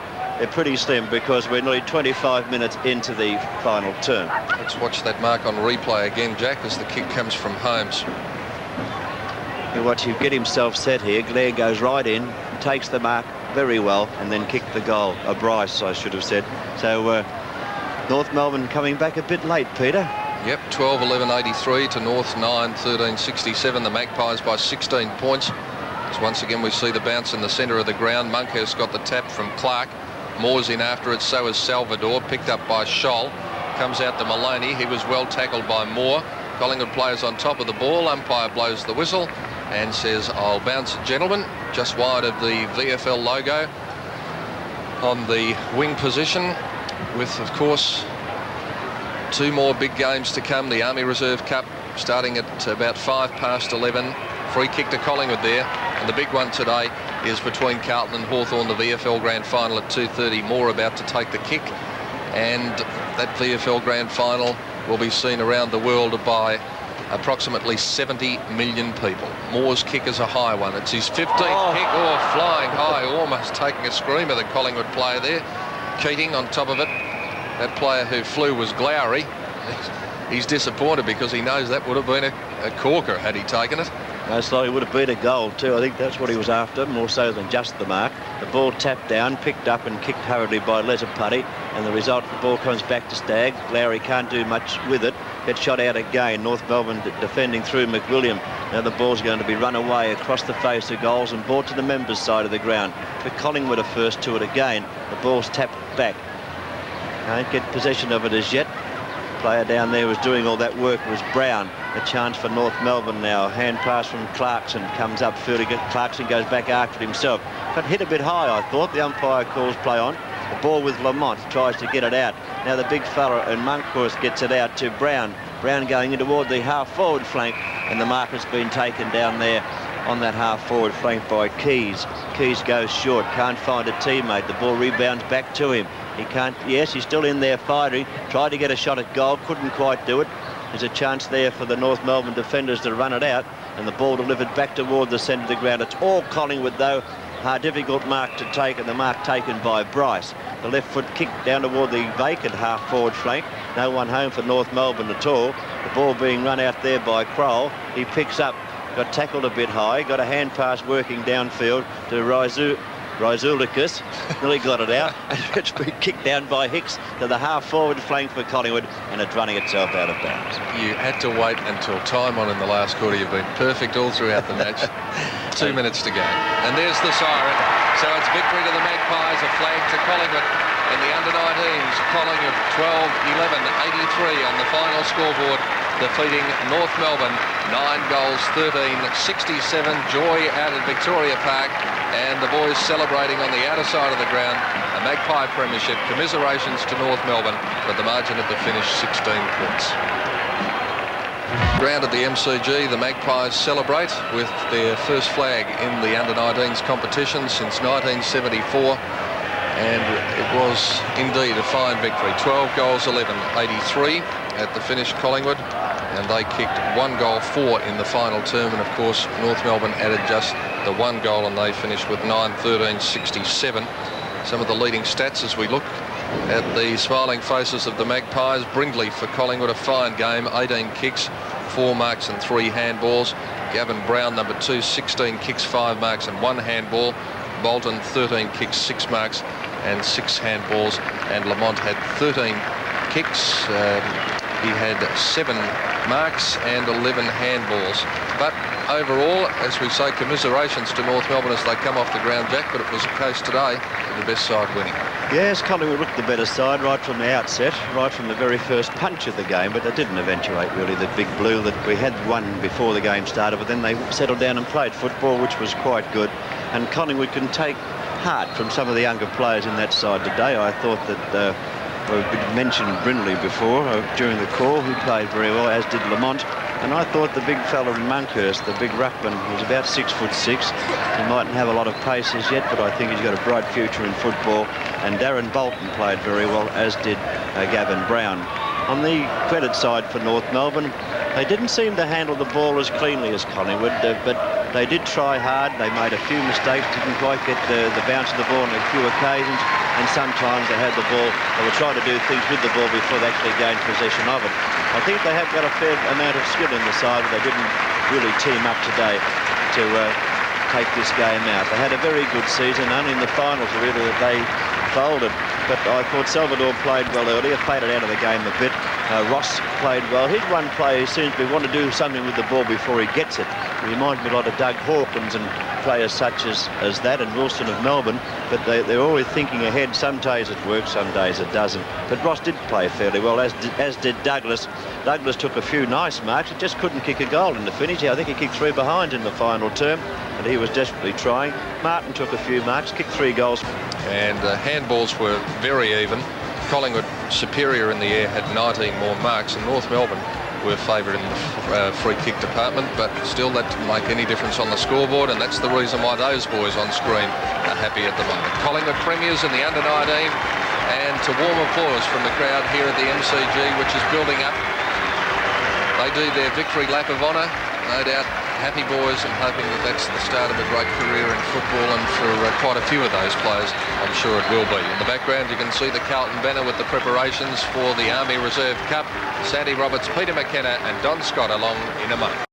pretty slim because we're nearly 25 minutes into the final term. Let's watch that mark on replay again, Jack, as the kick comes from Holmes. You watch him get himself set here. Glare goes right in, takes the mark very well, and then kicked the goal. Bryce, I should have said. So North Melbourne coming back a bit late, Peter. Yep, 12-11-83 to North 9-13-67. The Magpies by 16 points. As once again we see the bounce in the centre of the ground. Monkhurst got the tap from Clark. Moore's in after it, so is Salvador. Picked up by Scholl. Comes out to Maloney. He was well tackled by Moore. Collingwood players on top of the ball. Umpire blows the whistle and says, I'll bounce it, gentlemen. Just wide of the VFL logo on the wing position, with, of course, 2 more big games to come. The Army Reserve Cup starting at about 11:05. Free kick to Collingwood there. And the big one today is between Carlton and Hawthorn, the VFL Grand Final at 2:30. Moore about to take the kick. And that VFL Grand Final will be seen around the world by approximately 70 million people. Moore's kick is a high one. It's his 15th kick. Oh, flying high, almost taking a screamer, the Collingwood player there. Keating on top of it. That player who flew was Glowry. He's disappointed because he knows that would have been a corker had he taken it. Most likely would have been a goal too. I think that's what he was after, more so than just the mark. The ball tapped down, picked up and kicked hurriedly by Lettaputty, and the result, the ball comes back to Stagg. Lowry can't do much with it. Gets shot out again. North Melbourne defending through McWilliam. Now the ball's going to be run away across the face of goals and brought to the members' side of the ground. But Collingwood are first to it again. The ball's tapped back. Can't get possession of it as yet. Player down there was doing all that work was Brown. A chance for North Melbourne now. Hand pass from Clarkson comes up. Clarkson goes back after himself. But hit a bit high, I thought. The umpire calls play on. The ball with Lamont tries to get it out. Now the big fella in Monkhorst gets it out to Brown. Brown going in toward the half-forward flank, and the mark has been taken down there on that half-forward flank by Keys. Keys goes short, can't find a teammate. The ball rebounds back to him. He can't, yes, he's still in there fighting. Tried to get a shot at goal, couldn't quite do it. There's a chance there for the North Melbourne defenders to run it out, and the ball delivered back toward the centre of the ground. It's all Collingwood though. A difficult mark to take, and the mark taken by Bryce. The left foot kick down toward the vacant half-forward flank. No one home for North Melbourne at all. The ball being run out there by Kroll. He picks up, got tackled a bit high, got a hand pass working downfield to Ryzulikas, nearly got it out. It's been kicked down by Hicks to the half-forward flank for Collingwood, and it's running itself out of bounds. You had to wait until time on in the last quarter. You've been perfect all throughout the match. 2 minutes to go. And there's the siren. So it's victory to the Magpies, a flag to Collingwood. And the under-19s, Collingwood 12-11-83 on the final scoreboard, defeating North Melbourne 9 goals 13-67. Joy out at Victoria Park, and the boys celebrating on the outer side of the ground. A Magpie premiership. Commiserations to North Melbourne, but the margin at the finish 16 points. Ground at the MCG, the Magpies celebrate with their first flag in the under-19s competition since 1974. And it was indeed a fine victory. 12 goals 11-83 at the finish, Collingwood, and they kicked 1 goal 4 in the final term. And of course North Melbourne added just the 1 goal, and they finished with 9-13-67. Some of the leading stats as we look at the smiling faces of the Magpies. Brindley for Collingwood, a fine game, 18 kicks, 4 marks and 3 handballs. Gavin Brown, number 2, 16 kicks, 5 marks and 1 handball. Bolton, 13 kicks, 6 marks and 6 handballs. And Lamont had 13 kicks. He had 7 marks and 11 handballs. But overall, as we say, commiserations to North Melbourne as they come off the ground, Jack, but it was a case today of the best side winning. Yes, Collingwood looked the better side right from the outset, right from the very first punch of the game, but they didn't eventuate really the big blue that we had won before the game started, but then they settled down and played football, which was quite good. And Collingwood can take heart from some of the younger players in that side today. I thought that we mentioned Brindley before during the call, who played very well, as did Lamont. And I thought the big fella in Monkhorst, the big ruckman, was about 6'6". He mightn't have a lot of pace as yet, but I think he's got a bright future in football. And Darren Bolton played very well, as did Gavin Brown. On the credit side for North Melbourne, they didn't seem to handle the ball as cleanly as Collingwood, but they did try hard. They made a few mistakes, didn't quite get the bounce of the ball on a few occasions, and sometimes they had the ball. They were trying to do things with the ball before they actually gained possession of it. I think they have got a fair amount of skill in the side, but they didn't really team up today to take this game out. They had a very good season, only in the finals really that they folded. But I thought Salvador played well earlier, faded out of the game a bit. Ross played well. He's one player who seems to want to do something with the ball before he gets it. He reminds me a lot of Doug Hawkins and players such as that, and Wilson of Melbourne. But they're always thinking ahead. Some days it works, some days it doesn't. But Ross did play fairly well, as did Douglas. Douglas took a few nice marks. He just couldn't kick a goal in the finish. I think he kicked 3 behind in the final term, and he was desperately trying. Martin took a few marks, kicked 3 goals. And handballs were very even. Collingwood superior in the air, had 19 more marks, and North Melbourne were favoured in the free kick department, but still that didn't make any difference on the scoreboard, and that's the reason why those boys on screen are happy at the moment. Collingwood premiers in the under-19, and to warm applause from the crowd here at the MCG, which is building up. They do their victory lap of honour, no doubt. Happy boys, and hoping that that's the start of a great career in football, and for quite a few of those players, I'm sure it will be. In the background, you can see the Carlton banner with the preparations for the Army Reserve Cup. Sandy Roberts, Peter McKenna and Don Scott along in a moment.